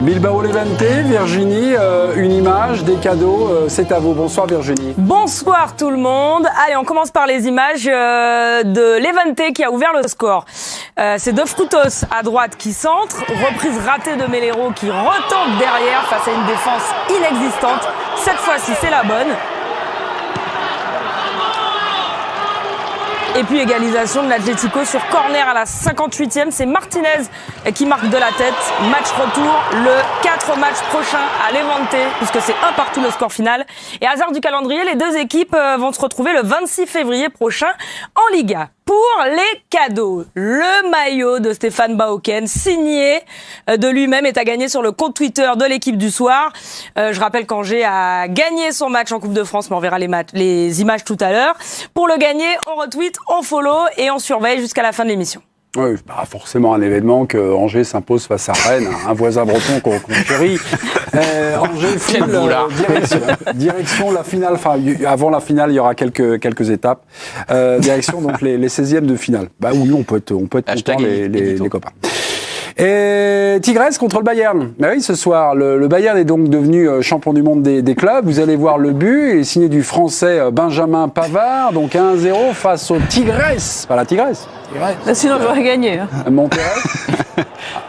Bilbao Levante, Virginie, une image, des cadeaux, c'est à vous. Bonsoir Virginie. Bonsoir tout le monde. Allez, on commence par les images de Levante qui a ouvert le score. C'est De Frutos à droite qui centre, reprise ratée de Melero qui retombe derrière face à une défense inexistante. Cette fois-ci, c'est la bonne. Et puis égalisation de l'Atlético sur corner à la 58e. C'est Martinez qui marque de la tête. Match retour le 4 mars prochain à Levante, puisque c'est 1-1 le score final. Et hasard du calendrier, les deux équipes vont se retrouver le 26 février prochain en Liga. Pour les cadeaux, le maillot de Stéphane Bauken, signé de lui-même, est à gagner sur le compte Twitter de l'équipe du soir. Je rappelle qu'Angers a gagné son match en Coupe de France, mais on verra les images tout à l'heure. Pour le gagner, on retweet, on follow et on surveille jusqu'à la fin de l'émission. Oui, pas forcément un événement que Angers s'impose face à Rennes, un voisin breton qu'on chérit. Angers file direction la finale. Enfin, avant la finale, il y aura quelques étapes. Direction donc les 16e de finale. Bah oui, on peut être content les copains. Et Tigres contre le Bayern. Bah oui, ce soir, le Bayern est donc devenu champion du monde des clubs. Vous allez voir le but, il est signé du Français Benjamin Pavard, donc 1-0 face au Tigres. Pas la Tigresse. Sinon, j'aurais gagné. Monterrey.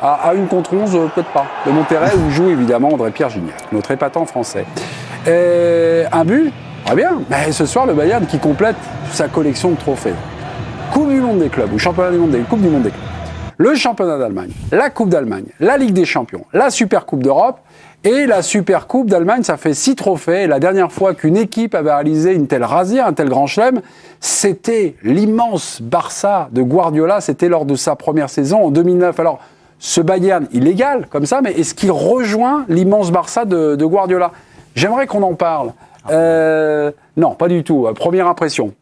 À 1 contre 11, peut-être pas. Le Monterrey où joue évidemment André-Pierre Gignac, notre épatant français. Et un but, très bien. Mais ce soir, le Bayern qui complète sa collection de trophées. Coupe du monde des clubs, ou championnat du monde des Coupe du monde des clubs. Le championnat d'Allemagne, la Coupe d'Allemagne, la Ligue des Champions, la Super Coupe d'Europe et la Super Coupe d'Allemagne, ça fait 6 trophées. Et la dernière fois qu'une équipe avait réalisé une telle razzia, un tel grand chelem, c'était l'immense Barça de Guardiola, c'était lors de sa première saison en 2009. Alors, ce Bayern illégal comme ça, mais est-ce qu'il rejoint l'immense Barça de Guardiola? J'aimerais qu'on en parle. Non, pas du tout. Première impression.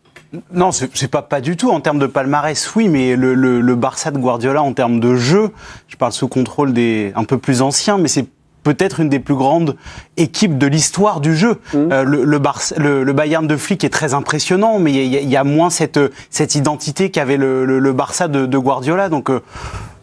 Non, c'est pas du tout. En termes de palmarès, oui, mais le Barça de Guardiola, en termes de jeu, je parle sous contrôle des un peu plus anciens, mais c'est peut-être une des plus grandes équipes de l'histoire du jeu. Le Bayern de Flick est très impressionnant, mais il y a moins cette identité qu'avait le Barça de Guardiola. Donc,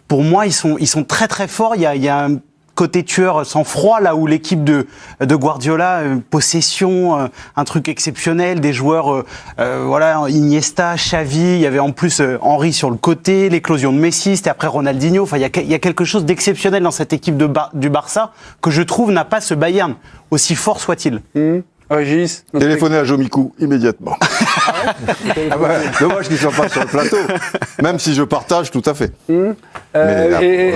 pour moi, ils sont très très forts. Il y a un côté tueur sans froid, là où l'équipe de Guardiola, possession, un truc exceptionnel, des joueurs, Iniesta, Xavi, il y avait en plus Henry sur le côté, l'éclosion de Messi, c'était après Ronaldinho. Enfin, il y a quelque chose d'exceptionnel dans cette équipe du Barça que je trouve n'a pas ce Bayern, aussi fort soit-il. Régis, téléphonez à Jomikou immédiatement. Dommage qu'il ne soit pas sur le plateau. Même si je partage tout à fait. Et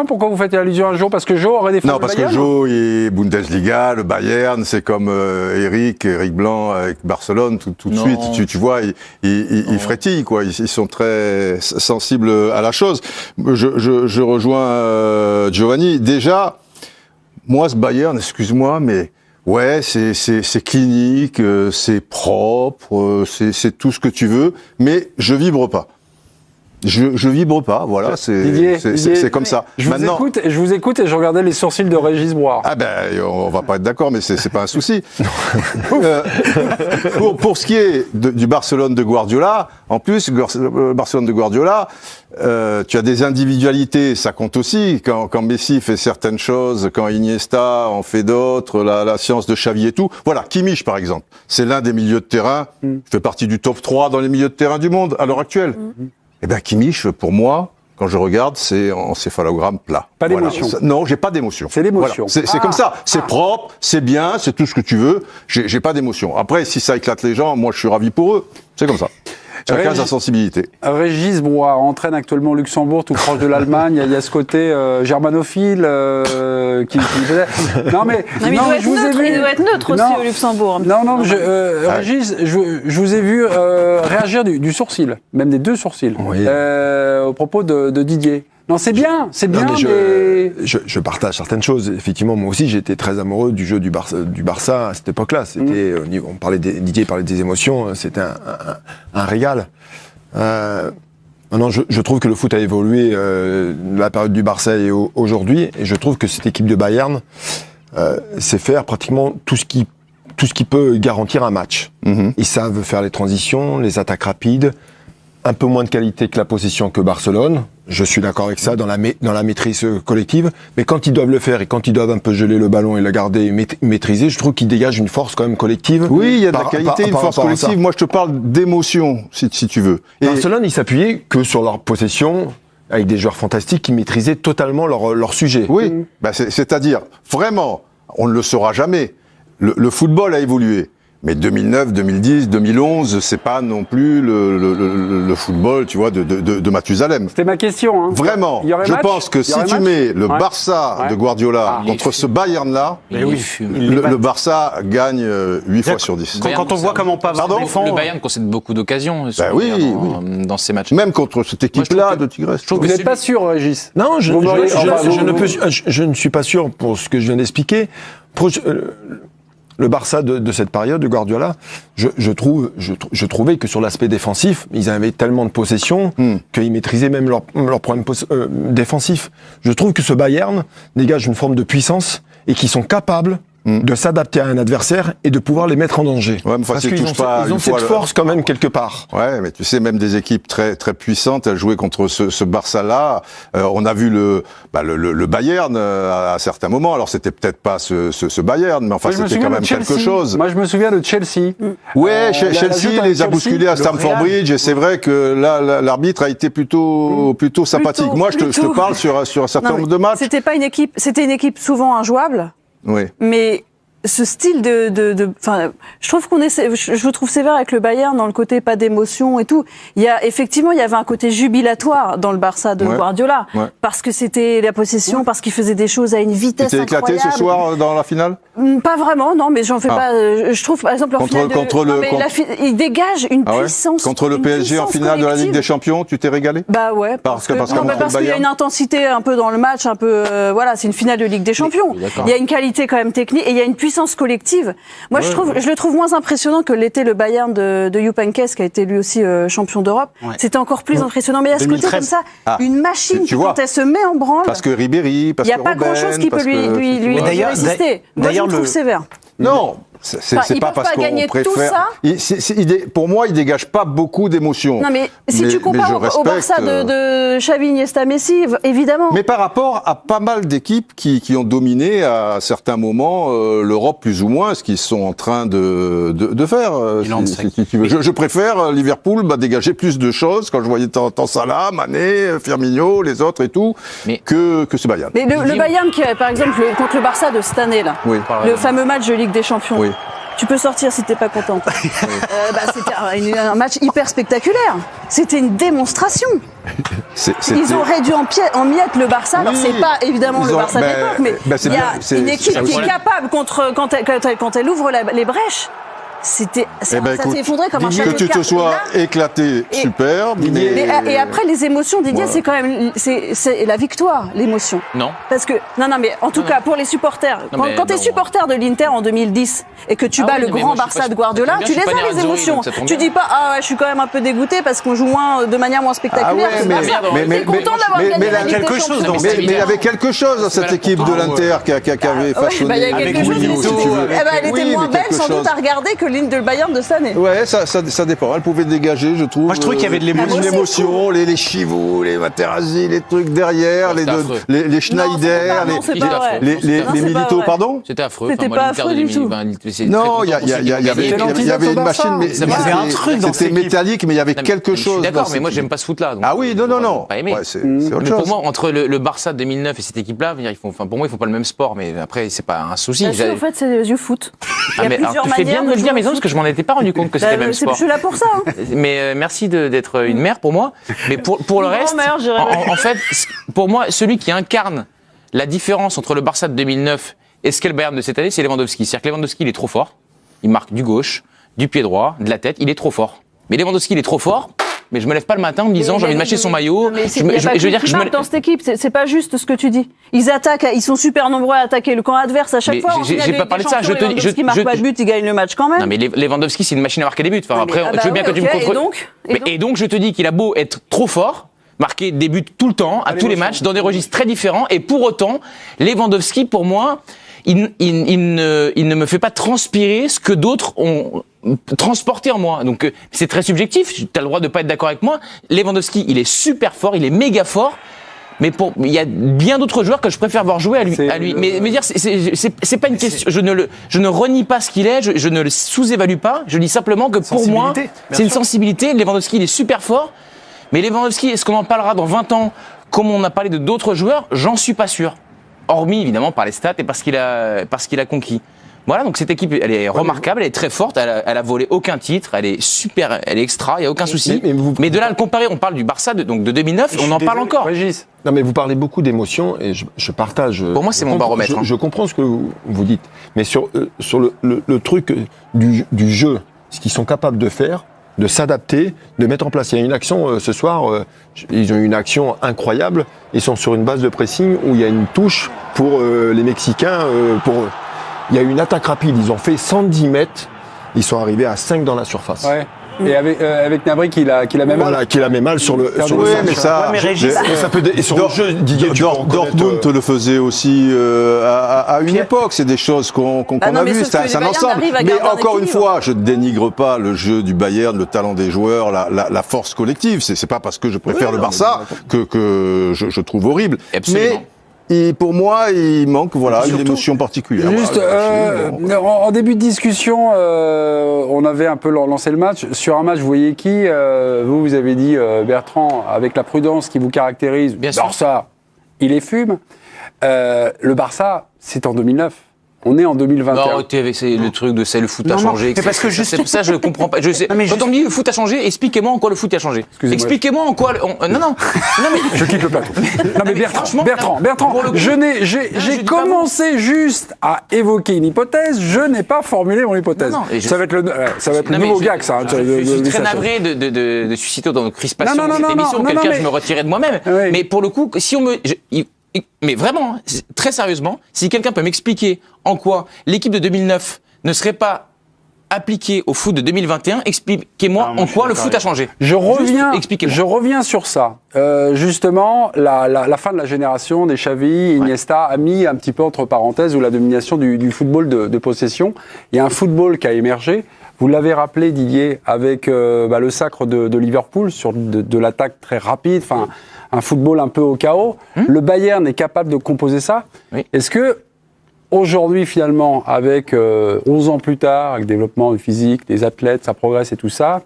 pourquoi vous faites allusion à Joe? Parce que Joe aurait défendu le Bayern? Non, parce que Joe est Bundesliga, le Bayern, c'est comme Eric Blanc avec Barcelone, tout de suite, tu vois, ils frétillent, quoi. Ils sont très sensibles à la chose. Je rejoins Giovanni. Déjà, moi, ce Bayern, excuse-moi, mais ouais, c'est clinique, c'est propre, c'est tout ce que tu veux, mais je vibre pas. Je vibre pas, voilà, c'est comme ça. Je vous écoute et je regardais les sourcils de Régis Broir. Ah ben, on va pas être d'accord, mais c'est pas un souci. Pour ce qui est du Barcelone de Guardiola, en plus, Barcelone de Guardiola, tu as des individualités, ça compte aussi. Quand Messi fait certaines choses, quand Iniesta en fait d'autres, la science de Xavi et tout. Voilà, Kimmich par exemple, c'est l'un des milieux de terrain, fait partie du top 3 dans les milieux de terrain du monde à l'heure actuelle. Eh bien, Kimmich, pour moi, quand je regarde, c'est encéphalogramme plat. Pas d'émotion. Voilà. Non, j'ai pas d'émotion. C'est l'émotion. Voilà. C'est comme ça. C'est propre, c'est bien, c'est tout ce que tu veux. J'ai pas d'émotion. Après, si ça éclate les gens, moi, je suis ravi pour eux. C'est comme ça. Chacun a sa sensibilité. Régis Broir entraîne actuellement Luxembourg, tout proche de l'Allemagne. Il y a ce côté germanophile qui non mais il doit être neutre aussi au Luxembourg. Régis, je vous ai vu réagir du sourcil, même des deux sourcils, au propos de Didier. Non, c'est bien, mais je partage certaines choses. Effectivement, moi aussi, j'étais très amoureux du jeu du Barça à cette époque-là. C'était, Didier parlait des émotions, c'était un régal. Maintenant, je trouve que le foot a évolué la période du Barça et aujourd'hui, et je trouve que cette équipe de Bayern sait faire pratiquement tout ce qui peut garantir un match. Ils savent faire les transitions, les attaques rapides. un peu moins de qualité que la possession que Barcelone. Je suis d'accord avec ça dans la maîtrise collective. Mais quand ils doivent le faire et quand ils doivent un peu geler le ballon et le garder maîtriser, je trouve qu'ils dégagent une force quand même collective. Oui, il y a de la qualité, une force collective. Moi, je te parle d'émotion, si tu veux. Et Barcelone, ils s'appuyaient que sur leur possession, avec des joueurs fantastiques qui maîtrisaient totalement leur sujet. Oui, c'est-à-dire, vraiment, on ne le saura jamais. Le football a évolué. Mais 2009, 2010, 2011, c'est pas non plus le football, tu vois, de Mathusalem. C'était ma question. Hein. Vraiment, je pense que si tu mets le Barça de Guardiola contre ce Bayern-là, le Barça gagne 8 fois sur 10. Quand on voit comment Pavard défend... Le Bayern concède beaucoup d'occasions dans ces matchs. Même contre cette équipe-là de Tigres. Vous n'êtes pas sûr, Régis? Non, je ne suis pas sûr pour ce que je viens d'expliquer. Le Barça de cette période, de Guardiola, je trouvais que sur l'aspect défensif, ils avaient tellement de possession qu'ils maîtrisaient même leur problème défensif. Je trouve que ce Bayern dégage une forme de puissance et qu'ils sont capables de s'adapter à un adversaire et de pouvoir les mettre en danger. Ouais, mais parce qu'ils ont cette force quand même quelque part. Ouais, mais tu sais, même des équipes très très puissantes, elles jouaient contre ce Barça-là. On a vu le Bayern à certains moments. Alors c'était peut-être pas ce Bayern, mais enfin c'était quand même quelque chose. Moi je me souviens de Chelsea. Ouais, Chelsea les a bousculés à Stamford Bridge et c'est vrai que là l'arbitre a été plutôt sympathique. Moi je te parle sur un certain nombre de matchs. C'était une équipe souvent injouable. Oui. Mais ce style enfin, je trouve je trouve sévère avec le Bayern dans le côté pas d'émotion et tout. Il y avait un côté jubilatoire dans le Barça de Guardiola. Ouais. Parce que c'était la possession, parce qu'il faisait des choses à une vitesse incroyable. Tu t'es éclaté ce soir dans la finale? Pas vraiment, non, mais j'en fais pas. Je trouve, par exemple, en finale il dégage une puissance. Contre le PSG en finale de la Ligue des Champions, tu t'es régalé? Bah ouais. Parce qu'il y a une intensité un peu dans le match, un peu, voilà, c'est une finale de Ligue des Champions. Il y a une qualité quand même technique et il y a une puissance collective. Moi, je le trouve moins impressionnant que l'était le Bayern de Jupp Heynckes, qui a été lui aussi champion d'Europe. Ouais. C'était encore plus impressionnant. Mais il y a ce côté comme ça, une machine qui, quand elle se met en branle. Parce que Ribéry, parce que il n'y a pas grand-chose qui peut lui résister. Moi, je le trouve sévère. Non. C'est pas parce qu'on préfère. Pour moi, il dégage pas beaucoup d'émotions. Non, mais si tu compares au Barça de Xavi, Iniesta, Messi, évidemment. Mais par rapport à pas mal d'équipes qui ont dominé à certains moments l'Europe plus ou moins, ce qu'ils sont en train de faire. Si tu veux. Je préfère Liverpool dégager plus de choses quand je voyais tant Salah, Mané, Firmino, les autres et tout, que ce Bayern. Mais le Bayern qui, par exemple, contre le Barça de cette année là, le fameux match de Ligue des Champions. Oui. Tu peux sortir si t'es pas contente. C'était un match hyper spectaculaire. C'était une démonstration. Ils ont réduit en miettes le Barça. Alors c'est pas évidemment le Barça de l'époque, mais il y a une équipe qui est capable quand elle ouvre les brèches. Ça s'est effondré comme un château de cartes. Que tu te sois éclaté, super. Et après, les émotions, Didier, c'est quand même c'est la victoire, l'émotion. Non. Parce que, non, mais en tout cas, pour les supporters, quand t'es supporter de l'Inter en 2010 et que tu bats le grand Barça de Guardiola, tu les as, les émotions. Tu dis pas, je suis quand même un peu dégoûté parce qu'on joue de manière moins spectaculaire. Mais t'es content d'avoir gagné la Ligue des Champions. Mais il y avait quelque chose dans cette équipe de l'Inter qui avait façonné. Il y a quelque chose, elle était moins belle sans doute à regarder que de Bayern de cette année. Ouais, ça dépend. Elle pouvait dégager, je trouve. Moi, je trouvais qu'il y avait de l'émotion, les Chivou, les Materazzi, les trucs derrière, les Schneider, les Milito, pardon. C'était affreux. C'était pas affreux du tout. Non, il y avait une machine, mais c'était métallique, mais il y avait quelque chose. D'accord, mais moi, j'aime pas ce foot-là. Ah oui, non. C'est autre chose. Pour moi, entre le Barça de 2009 et cette équipe-là, pour moi, ils font pas le même sport, mais après, c'est pas un souci. En fait, c'est du foot. Il y a plusieurs manières de le dire, mais parce que je m'en étais pas rendu compte que c'était le même sport. Je suis là pour ça. Mais merci d'être une mère pour moi. Mais pour le reste, en fait, pour moi, celui qui incarne la différence entre le Barça de 2009 et ce qu'est le Bayern de cette année, c'est Lewandowski. C'est-à-dire que Lewandowski, il est trop fort. Il marque du gauche, du pied droit, de la tête. Il est trop fort. Mais Lewandowski, il est trop fort. Mais je me lève pas le matin en me disant j'ai envie de mâcher son maillot. Je veux dire que je dans cette équipe, c'est pas juste ce que tu dis. Ils attaquent, ils sont super nombreux à attaquer le camp adverse à chaque fois. J'ai pas parlé de ça. Lewandowski marque pas de but, il gagne le match quand même. Non mais Lewandowski, c'est une machine à marquer des buts. Enfin après, je veux bien que tu me contrôles. Et donc je te dis qu'il a beau être trop fort, marquer des buts tout le temps, à tous les matchs, dans des registres très différents, et pour autant, Lewandowski, pour moi, il ne me fait pas transpirer ce que d'autres ont transporté en moi. Donc c'est très subjectif, tu as le droit de pas être d'accord avec moi. Lewandowski, il est super fort, il est méga fort. Mais il y a bien d'autres joueurs que je préfère voir jouer à lui. Mais dire, c'est pas une question. Je ne renie pas ce qu'il est. Je ne le sous-évalue pas. Je dis simplement que pour moi, c'est une sensibilité. Lewandowski, il est super fort. Mais Lewandowski, est-ce qu'on en parlera dans 20 ans comme on a parlé de d'autres joueurs? J'en suis pas sûr. Hormis évidemment par les stats et parce qu'il a conquis. Voilà, donc cette équipe, elle est remarquable, elle est très forte, elle a volé aucun titre, elle est super, elle est extra, il y a aucun souci. Mais de là à le comparer, on parle du Barça de 2009, on en parle encore. Régis. Non mais vous parlez beaucoup d'émotions et je partage. Pour moi, c'est mon baromètre. Je comprends ce que vous dites, mais sur le truc du jeu, ce qu'ils sont capables de faire, de s'adapter, de mettre en place. Il y a une action ce soir, ils ont eu une action incroyable. Ils sont sur une base de pressing où il y a une touche pour les Mexicains. Il y a eu une attaque rapide. Ils ont fait 110 mètres. Ils sont arrivés à 5 dans la surface. Ouais. Et avec Nabri qui l'a même mal. Voilà, qui l'a même mal sur le. Oui, mais ça. Ouais, mais Régis, ça peut. Et sur le jeu, Didier, Dortmund te le faisait aussi à une époque. C'est des choses qu'on a vues. C'est un ensemble. Mais encore une fois, je ne dénigre pas le jeu du Bayern, le talent des joueurs, la force collective. C'est pas parce que je préfère le Barça que je trouve horrible. Absolument. Mais et pour moi, il manque une émotion particulière. Juste, en début de discussion, on avait un peu lancé le match. Sur un match, vous voyez qui vous avez dit, Bertrand, avec la prudence qui vous caractérise, Barça, il est fume. Le Barça, c'est en 2009. On est en 2021. Non, c'est le truc de le foot a changé. Mais parce que ça, je comprends pas. Quand on me dit le foot a changé, expliquez-moi en quoi le foot a changé. Expliquez-moi en quoi. Non, mais je quitte le plateau. Non mais Bertrand, j'ai commencé juste à évoquer une hypothèse. Je n'ai pas formulé mon hypothèse. Ça va être le nouveau gag, ça. Je suis très navré de susciter dans nos crispations cette émission. Quelqu'un, je me retirais de moi-même. Mais pour le coup, si on me mais vraiment, très sérieusement, si quelqu'un peut m'expliquer en quoi l'équipe de 2009 ne serait pas appliquée au foot de 2021, expliquez-moi en quoi le foot a changé. Je reviens sur ça. Justement, la fin de la génération des Xavi, Iniesta a mis un petit peu entre parenthèses où la domination du football de possession. Il y a un football qui a émergé. Vous l'avez rappelé, Didier, avec le sacre de Liverpool sur de l'attaque très rapide, enfin un football un peu au chaos. Le Bayern est capable de composer ça. Oui. Est-ce que aujourd'hui, finalement, avec 11 ans plus tard, avec le développement du physique, des athlètes, ça progresse et tout ça,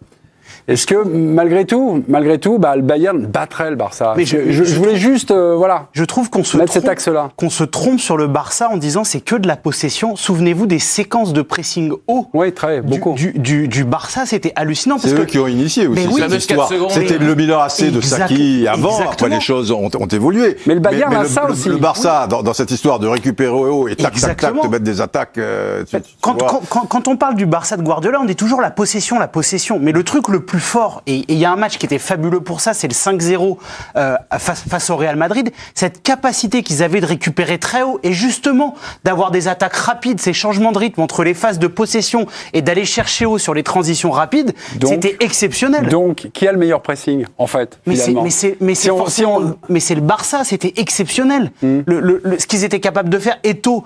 est-ce que malgré tout, le Bayern battrait le Barça? Mais je voulais juste, je trouve qu'on se trompe sur le Barça en disant c'est que de la possession. Souvenez-vous des séquences de pressing haut. Oui, beaucoup. Du Barça, c'était hallucinant. C'est eux qui ont initié aussi cette histoire. C'était le Milan AC de Saki avant. Exactement. Après, les choses ont évolué. Mais le Bayern a ça aussi. Le Barça, dans cette histoire de récupérer haut et tac, te mettre des attaques. Quand on parle du Barça de Guardiola, on dit toujours la possession. Mais le truc le plus fort, et il y a un match qui était fabuleux pour ça, c'est le 5-0 face au Real Madrid, cette capacité qu'ils avaient de récupérer très haut et justement d'avoir des attaques rapides, ces changements de rythme entre les phases de possession et d'aller chercher haut sur les transitions rapides, c'était exceptionnel. Donc, qui a le meilleur pressing, en fait, finalement? Mais c'est le Barça, c'était exceptionnel. Ce qu'ils étaient capables de faire. Eto'o,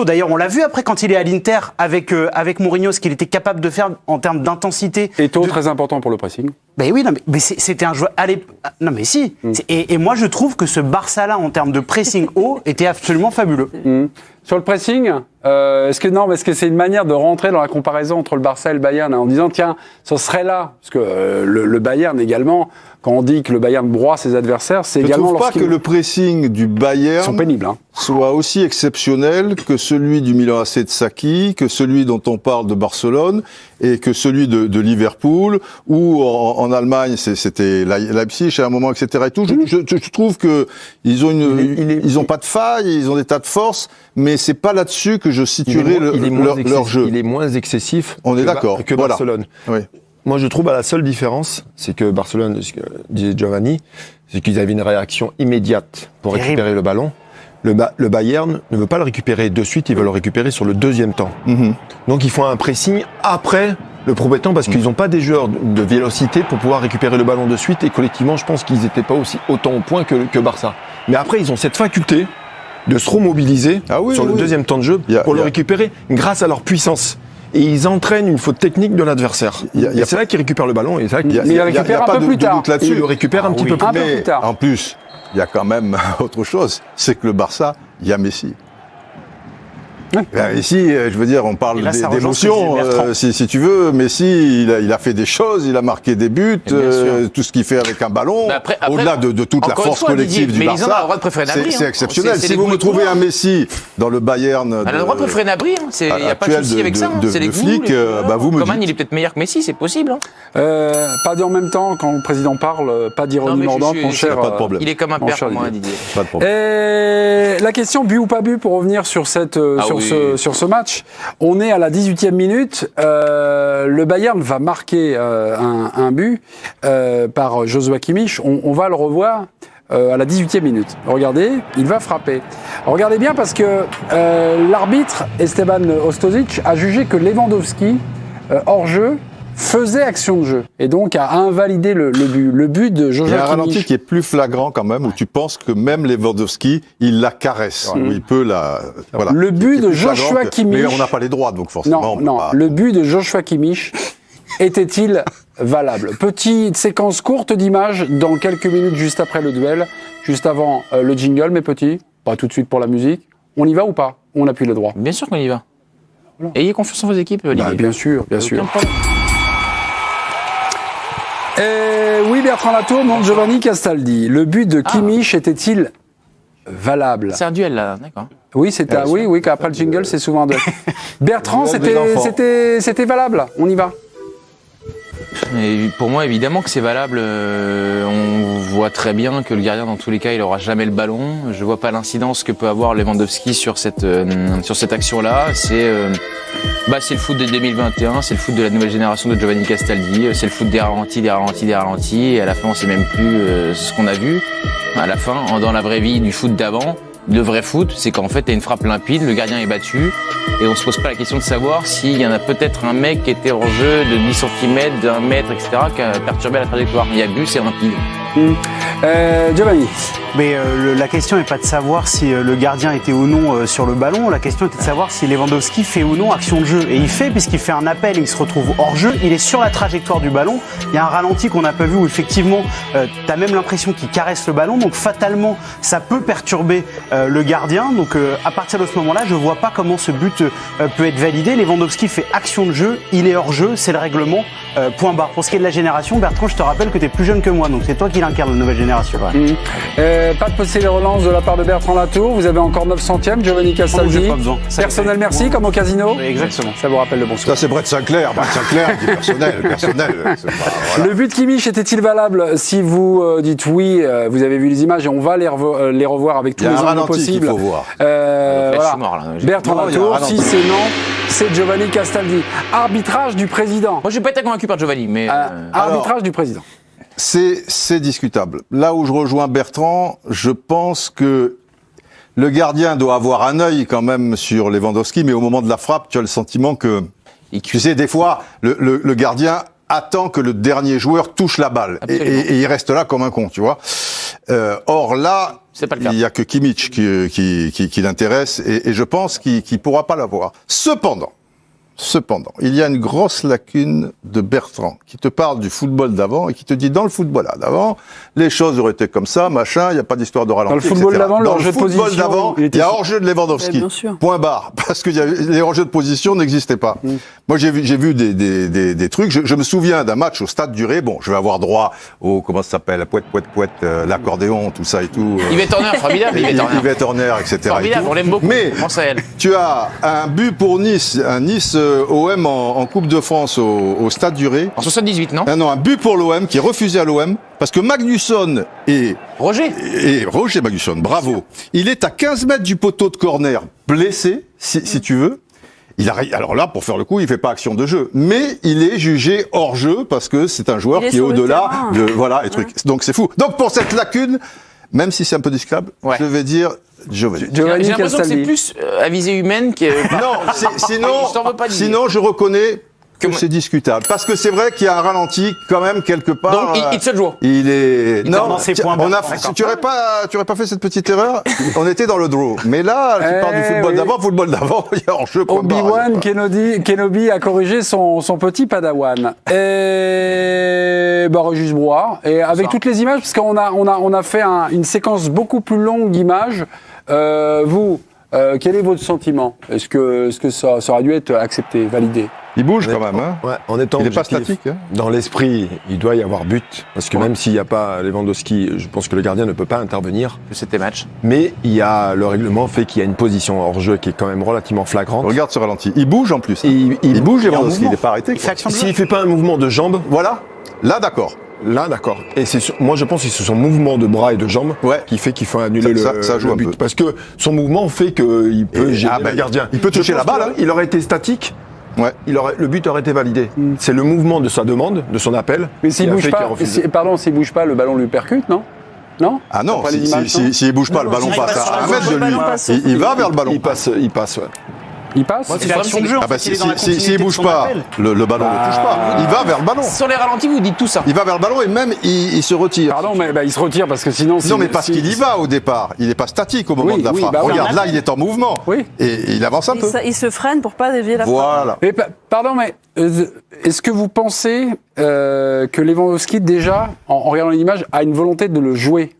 d'ailleurs, on l'a vu après quand il est à l'Inter avec Mourinho, ce qu'il était capable de faire en termes d'intensité. Eto'o, très important pour le pressing. Ben oui, mais c'était un joueur. Non, mais si. Et moi, je trouve que ce Barça-là, en termes de pressing haut, était absolument fabuleux. Sur le pressing, est-ce que c'est une manière de rentrer dans la comparaison entre le Barça et le Bayern en disant tiens, ce serait là, parce que le Bayern également, quand on dit que le Bayern broie ses adversaires, c'est également. Je ne trouve pas que le pressing du Bayern sont pénibles, soit aussi exceptionnel que celui du Milan AC de Saki, que celui dont on parle de Barcelone et que celui de Liverpool, ou en Allemagne c'était Leipzig à un moment, etc. Et tout. Je trouve que ils ont pas de failles, ils ont des tas de forces, mais c'est pas là-dessus que je situerai leur jeu. Il est moins excessif. On est d'accord. Que Barcelone. Oui. Moi, je trouve la seule différence, c'est que Barcelone, ce que disait Giovanni, c'est qu'ils avaient une réaction immédiate pour récupérer le ballon. Le Bayern ne veut pas le récupérer de suite, il veut le récupérer sur le deuxième temps. Donc, ils font un pressing après le premier temps parce qu'ils n'ont pas des joueurs de vélocité pour pouvoir récupérer le ballon de suite. Et collectivement, je pense qu'ils n'étaient pas autant au point que Barça. Mais après, ils ont cette faculté de se remobiliser sur le deuxième temps de jeu pour le récupérer grâce à leur puissance. et ils entraînent une faute technique de l'adversaire. Et c'est là qu'ils récupèrent le ballon. Et mais il récupère un peu plus tard. Il le récupère un petit peu plus tard. En plus, il y a quand même autre chose, c'est que le Barça, il y a Messi. Ici, je veux dire, on parle d'émotion, si tu veux. Messi, il a fait des choses, il a marqué des buts, tout ce qu'il fait avec un ballon, au-delà de toute la force collective du Barça, c'est exceptionnel. Si vous me trouvez un Messi dans le Bayern, elle a le droit de préférer Nabri, il n'y a pas de souci avec ça. C'est les flics, vous me dites. Il est peut-être meilleur que Messi, c'est possible. Pas dire en même temps, quand le président parle, pas d'ironie mordante, mon cher. Pas de problème. Il est comme un père pour moi, Didier. Pas de problème. La question but ou pas but, pour revenir sur sur ce match. On est à la 18e minute. Le Bayern va marquer un but par Joshua Kimmich. On va le revoir à la 18e minute. Regardez, il va frapper. Regardez bien parce que l'arbitre Esteban Ostojic a jugé que Lewandowski, hors jeu, faisait action de jeu et donc a invalidé le but de Joshua Kimmich. Il y a un ralenti qui est plus flagrant quand même, où tu penses que même Lewandowski, il la caresse, où il peut la... Voilà. Le but de Joshua Kimmich... Mais on n'a pas les droits, donc forcément... Non, le but de Joshua Kimmich était-il valable? Petite séquence courte d'images dans quelques minutes juste après le duel, juste avant le jingle, mes petits, pas tout de suite pour la musique. On y va ou pas? On appuie le droit. Bien sûr qu'on y va. Voilà. Ayez confiance en vos équipes, Olivier. Bien sûr, bien sûr. Oui, Bertrand Latour demande Giovanni Castaldi. Le but de Kimmich était-il valable? C'est un duel, là, d'accord. Oui, oui, qu'après le jingle, c'est souvent un duel. Bertrand, c'était valable. On y va. Et pour moi, évidemment que c'est valable. On voit très bien que le gardien, dans tous les cas, il n'aura jamais le ballon. Je vois pas l'incidence que peut avoir Lewandowski sur cette action-là. C'est le foot de 2021, c'est le foot de la nouvelle génération de Giovanni Castaldi. C'est le foot des ralentis. Et à la fin, on sait même plus ce qu'on a vu. À la fin, dans la vraie vie du foot d'avant, le vrai foot, c'est qu'en fait, t'as une frappe limpide, le gardien est battu, et on se pose pas la question de savoir s'il y en a peut-être un mec qui était hors jeu de 10 cm, d'1 mètre, etc., qui a perturbé la trajectoire. Il y a but, c'est limpide. Giovanni. Mais la question n'est pas de savoir si le gardien était ou non sur le ballon, la question était de savoir si Lewandowski fait ou non action de jeu. Et il fait, puisqu'il fait un appel et il se retrouve hors jeu, il est sur la trajectoire du ballon. Il y a un ralenti qu'on n'a pas vu où effectivement, t'as même l'impression qu'il caresse le ballon, donc fatalement, ça peut perturber le gardien. Donc à partir de ce moment-là, je vois pas comment ce but peut être validé. Lewandowski fait action de jeu, il est hors jeu, c'est le règlement, point barre. Pour ce qui est de la génération, Bertrand, je te rappelle que tu es plus jeune que moi, donc c'est toi qui l'incarne, la nouvelle génération. Pas de possible relance de la part de Bertrand Latour. Vous avez encore 9 centièmes, Giovanni Castaldi. Personnel, merci, comme au casino. Oui, exactement. Ça vous rappelle le bon soir. Ça, c'est Brett Sinclair. Brett Sinclair qui est personnel. Voilà. Le but de Kimmich était-il valable? Si vous dites oui, vous avez vu les images et on va les revoir avec tous les angles possibles. Il faut voir. Voilà. Je suis mort, là. Bertrand Latour, si c'est non, c'est Giovanni Castaldi. Arbitrage du président. Moi, je n'ai pas été convaincu par Giovanni, mais... Arbitrage du président. C'est discutable. Là où je rejoins Bertrand, je pense que le gardien doit avoir un œil quand même sur Lewandowski, mais au moment de la frappe, tu as le sentiment que... Tu sais, des fois, le gardien attend que le dernier joueur touche la balle. Et il reste là comme un con, tu vois. Or là, il n'y a que Kimmich qui l'intéresse, et je pense qu'il ne pourra pas l'avoir. Cependant, il y a une grosse lacune de Bertrand qui te parle du football d'avant et qui te dit dans le football d'avant, les choses auraient été comme ça, machin, il n'y a pas d'histoire de ralenti, dans le football d'avant, le hors-jeu de position, il y a hors-jeu de Lewandowski. Point barre. Parce que les hors-jeux de position n'existaient pas. Moi, j'ai vu des trucs. Je me souviens d'un match au Stade du Ré. Bon, je vais avoir droit au, comment ça s'appelle, la poète, l'accordéon, tout ça et tout. Yves Horner, formidable, Yves Horner, etc. Formidable, on l'aime beaucoup. Mais, tu as un but pour Nice, OM en Coupe de France au Stade du Ré. En 78, non? Non, un but pour l'OM qui est refusé à l'OM parce que Magnusson Roger Magnusson, bravo. Il est à 15 mètres du poteau de corner, blessé, si tu veux. Alors là, pour faire le coup, il fait pas action de jeu, mais il est jugé hors jeu parce que c'est un joueur qui est au-delà de et truc. Donc c'est fou. Donc pour cette lacune, même si c'est un peu discutable, je vais dire Giovanni. J'ai l'impression que c'est plus à visée humaine que... Non, sinon je reconnais que c'est discutable. Parce que c'est vrai qu'il y a un ralenti quand même quelque part. Donc il se joue. Il est. Il commence ses points bas. Tu aurais pas fait cette petite erreur. On était dans le draw. Mais là, tu parles du football d'avant. Football d'avant, il y a hors-jeu. Obi-Wan Kenobi a corrigé son petit padawan. Et Régis Brouard. Et avec toutes les images, parce qu'on a fait une séquence beaucoup plus longue d'images. Vous, quel est votre sentiment? Est-ce que ça aurait dû être accepté, validé? Il bouge quand même, hein. Ouais, en étant il n'est pas objectif, statique. Hein. Dans l'esprit, il doit y avoir but. Parce que même s'il n'y a pas Lewandowski, je pense que le gardien ne peut pas intervenir. C'était match. Mais le règlement fait qu'il y a une position hors jeu qui est quand même relativement flagrante. Regarde ce ralenti. Il bouge en plus. Il bouge Lewandowski, il n'est pas arrêté. S'il ne fait pas un mouvement de jambe, voilà. Là, d'accord. Là, d'accord. Et moi, je pense que c'est son mouvement de bras et de jambes qui fait qu'il faut annuler ça joue le but. Parce que son mouvement fait qu'il peut gêner le gardien. Il peut toucher la balle. Il aurait été statique. Ouais. Le but aurait été validé. C'est le mouvement de sa demande, de son appel. Mais s'il bouge pas, s'il bouge pas, le ballon lui percute, non? Non? Ah non, s'il bouge pas, le ballon passe à 1 mètre de lui. Il va vers le ballon. Il passe, ouais. Il passe? C'est l'action de jeu. S'il bouge pas, le ballon ne touche pas. Il va vers le ballon. Sur les ralentis, vous dites tout ça. Il va vers le ballon et même il se retire. Pardon, mais il se retire parce que sinon... Non, mais parce qu'il y va au départ. Il n'est pas statique au moment de la frappe. Regarde, là, il est en mouvement. Oui. Et il avance un peu. Il se freine pour pas dévier la frappe. Voilà. Mais pardon, mais est-ce que vous pensez que Lewandowski, déjà, en regardant l'image, a une volonté de le jouer?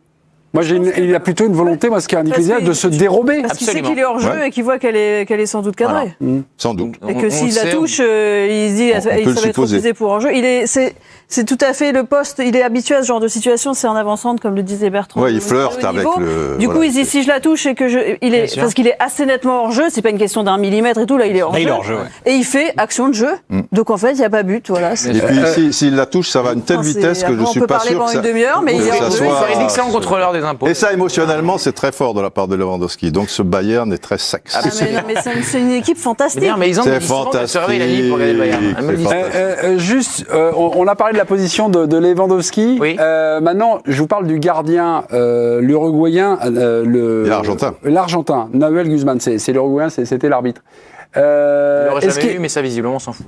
Moi, il a plutôt une volonté, ce qui indique de se dérober. Parce qu'il sait qu'il est hors jeu et qu'il voit qu'elle est sans doute cadrée. Voilà. Sans doute. Et que s'il la touche, il se dit, ça va être refusé pour hors jeu. C'est tout à fait le poste. Il est habitué à ce genre de situation. C'est en avançant, comme le disait Bertrand. Ouais, il flirte avec le. Du coup, il se dit, si je la touche et que parce qu'il est assez nettement hors jeu, c'est pas une question d'1 millimètre et tout. Là, il est hors jeu. Et il fait action de jeu. Donc en fait, il n'y a pas but. Voilà. Et puis, s'il la touche, ça va à une telle vitesse que je suis pas sûr que ça. On peut parler pendant une demi-heure, mais il est hors jeu. C'est un excellent contrôleur des impôts. Et ça, émotionnellement, c'est très fort de la part de Lewandowski. Donc ce Bayern est très sexe. Mais c'est une équipe fantastique. C'est fantastique. Juste, on a parlé de la position de Lewandowski. Oui. Maintenant, je vous parle du gardien, l'Uruguayen, l'Argentin, Nahuel Guzman. C'est l'Uruguayen, c'était l'arbitre. Il l'aurait jamais eu, mais ça, visiblement, on s'en fout.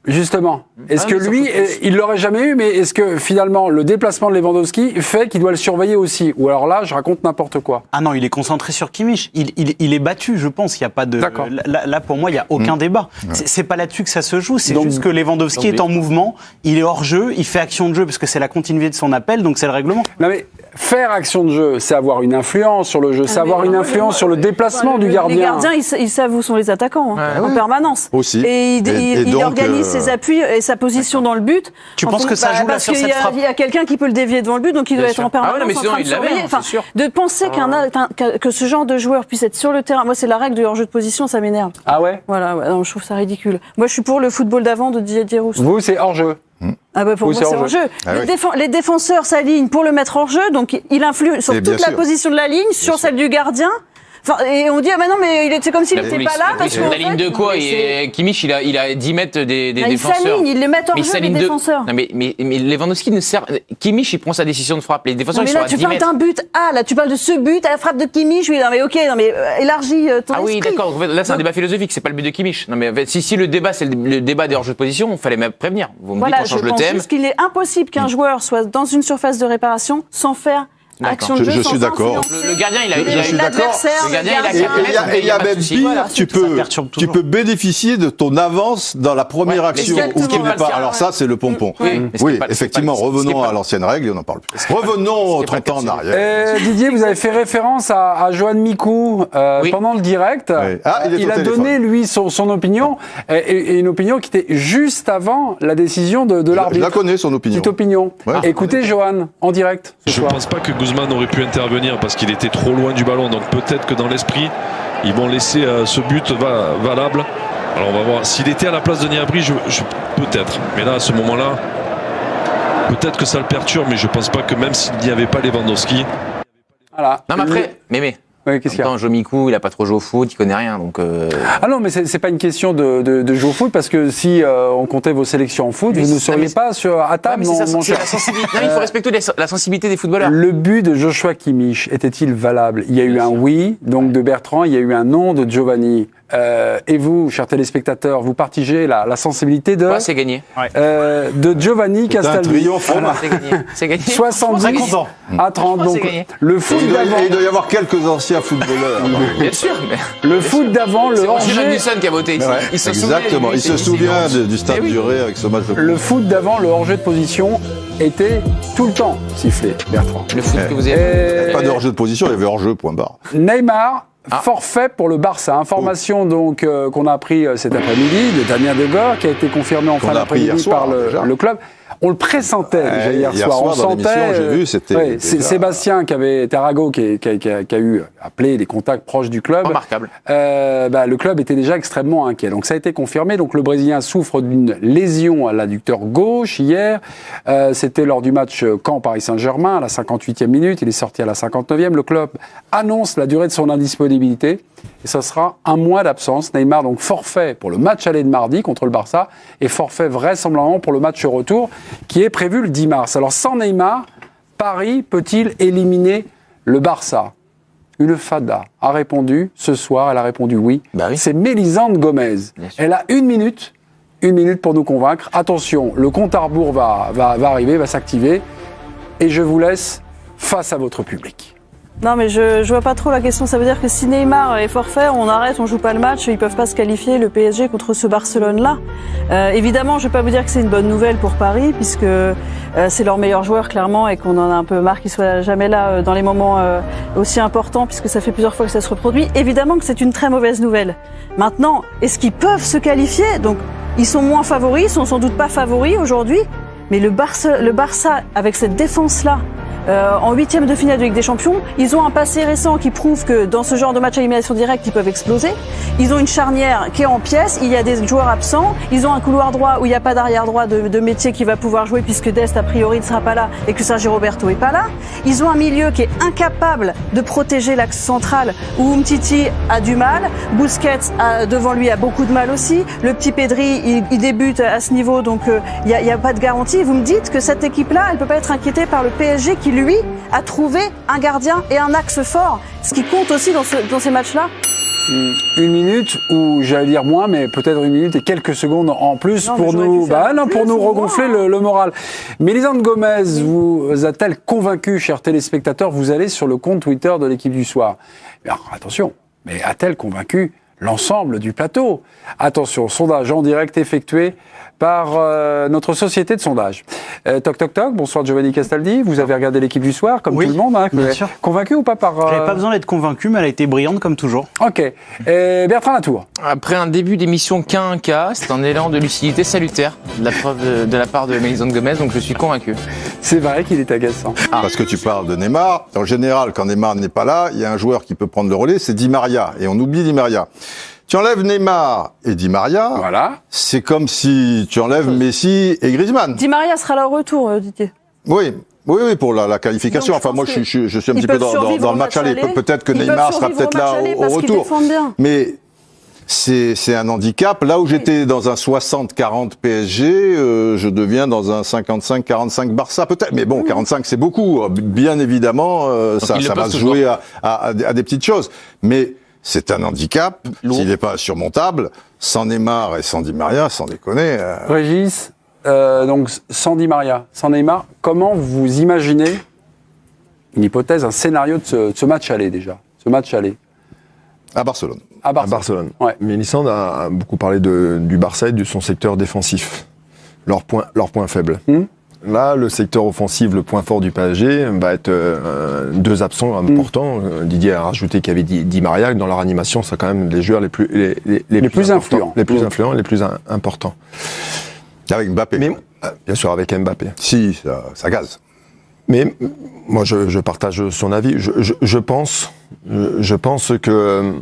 Justement. Est-ce que lui, il l'aurait jamais eu, mais est-ce que finalement, le déplacement de Lewandowski fait qu'il doit le surveiller aussi? Ou alors là, je raconte n'importe quoi. Ah non, il est concentré sur Kimmich. Il est battu, je pense. Il y a pas de. D'accord. Là, pour moi, il y a aucun débat. Ouais. C'est pas là-dessus que ça se joue. C'est juste que Lewandowski est en mouvement. Il est hors jeu. Il fait action de jeu parce que c'est la continuité de son appel. Donc c'est le règlement. Non mais faire action de jeu, c'est avoir une influence sur le jeu, c'est avoir une influence sur le déplacement du gardien. Les gardiens, ils savent où sont les attaquants en permanence. Aussi. Et il organise ses appuis et sa position dans le but. Tu penses que ça joue là sur cette frappe? Il y a quelqu'un qui peut le dévier devant le but, donc il doit être en permanence en train de surveiller. De penser que ce genre de joueur puisse être sur le terrain, moi c'est la règle du hors-jeu de position, ça m'énerve. Ah ouais? Voilà, non, je trouve ça ridicule. Moi je suis pour le football d'avant de Didier Rousseau. Vous, c'est hors-jeu? Pour moi, c'est hors jeu. Les défenseurs s'alignent pour le mettre hors jeu, donc il influe sur toute la position de la ligne, sur celle du gardien. Enfin, et on dit, ah bah non, mais c'est comme s'il n'était pas là. Parce que la ligne de quoi? Kimmich, il a 10 mètres des défenseurs. Il s'aligne, il les met hors jeu, les défenseurs. Non, mais Lewandowski ne sert. Kimmich, il prend sa décision de frappe. Les défenseurs, ils sont à 10 mètres. Mais là, tu parles d'un but. Ah, là, tu parles de ce but, à la frappe de Kimmich. Oui, non, mais ok, élargis ton esprit. Ah oui, d'accord. En fait, là, c'est un débat philosophique, c'est pas le but de Kimmich. Non, mais si le débat, c'est le débat des hors-jeux de position, il fallait même prévenir. Vous me dites, on change le thème. Je pense juste qu'il est impossible qu'un joueur soit dans une surface de réparation sans faire action de jeu. Je suis d'accord. Le gardien, il a Le gardien, il y a même pire, tu peux bénéficier de ton avance dans la première action où tu n'es pas. Alors ça, c'est le pompon. Oui, effectivement, revenons à l'ancienne règle et on n'en parle plus. Revenons 30 ans en arrière. Didier, vous avez fait référence à Johan Mikou pendant le direct. Il a donné, lui, son opinion, et une opinion qui était juste avant la décision de l'arbitre. Je la connais, son opinion. Petite opinion. Écoutez, Johan, en direct. Je ne pense pas que Guzman aurait pu intervenir parce qu'il était trop loin du ballon. Donc peut-être que dans l'esprit, ils vont laisser ce but valable. Alors on va voir. S'il était à la place de Gnabry, peut-être. Mais là, à ce moment-là, peut-être que ça le perturbe. Mais je ne pense pas que même s'il n'y avait pas Lewandowski. Voilà. Non, mais après, mais. Oui, qu'est-ce qu'il y a? Jomikou, il a pas trop joué au foot, il connaît rien, donc. Ah non, mais c'est pas une question de jouer au foot parce que si on comptait vos sélections en foot, vous ne seriez pas à table. Non, il faut respecter la sensibilité des footballeurs. Le but de Joshua Kimmich était-il valable? Il y a eu un oui, donc de Bertrand, il y a eu un non de Giovanni. Et vous, chers téléspectateurs, vous partagez la sensibilité de... Ouais, c'est gagné. De Giovanni Castaldi. C'est un triomphe. C'est gagné. C'est gagné. 70 à 30. Donc, le foot d'avant... Il doit y avoir quelques anciens footballeurs. Bien sûr. Mais... Le foot d'avant, le c'est hors-jeu... Magnusson qui a voté ici. Ouais, Il se exactement. Il se souvient du stade Duré avec ce match de... Le foot d'avant, le hors-jeu de position, était tout le temps sifflé, Bertrand. Le foot que vous avez... Pas de hors-jeu de position, il y avait hors-jeu, point barre. Neymar... Forfait pour le Barça. Information donc qu'on a appris cet après-midi de Damien Degor, qui a été confirmé en fin d'après-midi par le club. On le pressentait déjà hier soir. On sentait. J'ai vu, c'était. C'est Sébastien Tarago qui a eu appelé des contacts proches du club. Remarquable. Le club était déjà extrêmement inquiet. Donc ça a été confirmé. Donc le Brésilien souffre d'une lésion à l'adducteur gauche hier. C'était lors du match Caen-Paris Saint-Germain à la 58e minute. Il est sorti à la 59e. Le club annonce la durée de son indisponibilité. Et ça sera un mois d'absence. Neymar, donc forfait pour le match aller de mardi contre le Barça et forfait vraisemblablement pour le match retour qui est prévu le 10 mars. Alors sans Neymar, Paris peut-il éliminer le Barça ? Une fada a répondu ce soir, elle a répondu oui. C'est Mélisande Gomez. Elle a une minute pour nous convaincre. Attention, le compte à rebours va arriver, va s'activer et je vous laisse face à votre public. Non, mais je vois pas trop la question. Ça veut dire que si Neymar est forfait, on arrête, on joue pas le match, ils peuvent pas se qualifier, le PSG, contre ce Barcelone-là. Évidemment, je vais pas vous dire que c'est une bonne nouvelle pour Paris, puisque c'est leur meilleur joueur, clairement, et qu'on en a un peu marre qu'il soit jamais là dans les moments aussi importants, puisque ça fait plusieurs fois que ça se reproduit. Évidemment que c'est une très mauvaise nouvelle. Maintenant, est-ce qu'ils peuvent se qualifier ? Donc, ils sont moins favoris, ils sont sans doute pas favoris aujourd'hui, mais le Barça, avec cette défense-là, en 8e de finale de Ligue des Champions, ils ont un passé récent qui prouve que dans ce genre de match à élimination directe, ils peuvent exploser. Ils ont une charnière qui est en pièces, il y a des joueurs absents, ils ont un couloir droit où il n'y a pas d'arrière droit de métier qui va pouvoir jouer puisque Dest a priori ne sera pas là et que Sergio Roberto est pas là. Ils ont un milieu qui est incapable de protéger l'axe central où Umtiti a du mal, Busquets devant lui a beaucoup de mal aussi, le petit Pedri il débute à ce niveau donc il y a pas de garantie. Vous me dites que cette équipe-là, elle peut pas être inquiétée par le PSG qui lui a trouvé un gardien et un axe fort, ce qui compte aussi dans ces matchs-là. Une minute, ou j'allais dire moins, mais peut-être une minute et quelques secondes en plus pour nous regonfler le moral. Mélisande Gomez vous a-t-elle convaincu, chers téléspectateurs? Vous allez sur le compte Twitter de l'équipe du soir. Alors, attention, mais a-t-elle convaincu l'ensemble du plateau? Attention, sondage en direct effectué par notre société de sondage. Toc toc toc, bonsoir Giovanni Castaldi, vous avez regardé l'équipe du soir comme tout le monde, hein, bien sûr. Convaincu ou pas par... J'avais pas besoin d'être convaincu, mais elle a été brillante comme toujours. Ok. Et Bertrand Latour. Après un début d'émission quinca, c'est un élan de lucidité salutaire de la part de Mélisande Gomez, donc je suis convaincu. C'est vrai qu'il est agaçant. Parce que tu parles de Neymar. En général, quand Neymar n'est pas là, il y a un joueur qui peut prendre le relais, c'est Di Maria. Et on oublie Di Maria. Tu enlèves Neymar et Di Maria, voilà. C'est comme si tu enlèves Messi et Griezmann. Di Maria sera là au retour, Didier. Oui, pour la qualification. Donc, enfin, moi, je suis un petit peu dans le match aller. Peut-être que Neymar sera peut-être là au retour. Mais c'est un handicap. Là où j'étais dans un 60-40 PSG, je deviens dans un 55-45 Barça, peut-être. Mais bon, 45, c'est beaucoup. Bien évidemment, ça va se jouer à des petites choses. Mais c'est un handicap, s'il n'est pas surmontable, sans Neymar et sans Di Maria, sans déconner. Régis, donc sans Di Maria, sans Neymar, comment vous imaginez une hypothèse, un scénario de ce match aller déjà, ce match aller? À Barcelone. À Barcelone. Ouais. Mélisande a beaucoup parlé du Barça et de son secteur défensif, leur point faible. Là, le secteur offensif, le point fort du PSG, va être deux absents importants. Didier a rajouté qu'il y avait Di Maria, que dans leur animation, c'est quand même les joueurs les plus influents. Les plus influents et les plus importants. Avec Mbappé. Mais, bien sûr, avec Mbappé. Si, ça gaze. Mais moi, je partage son avis. Je pense que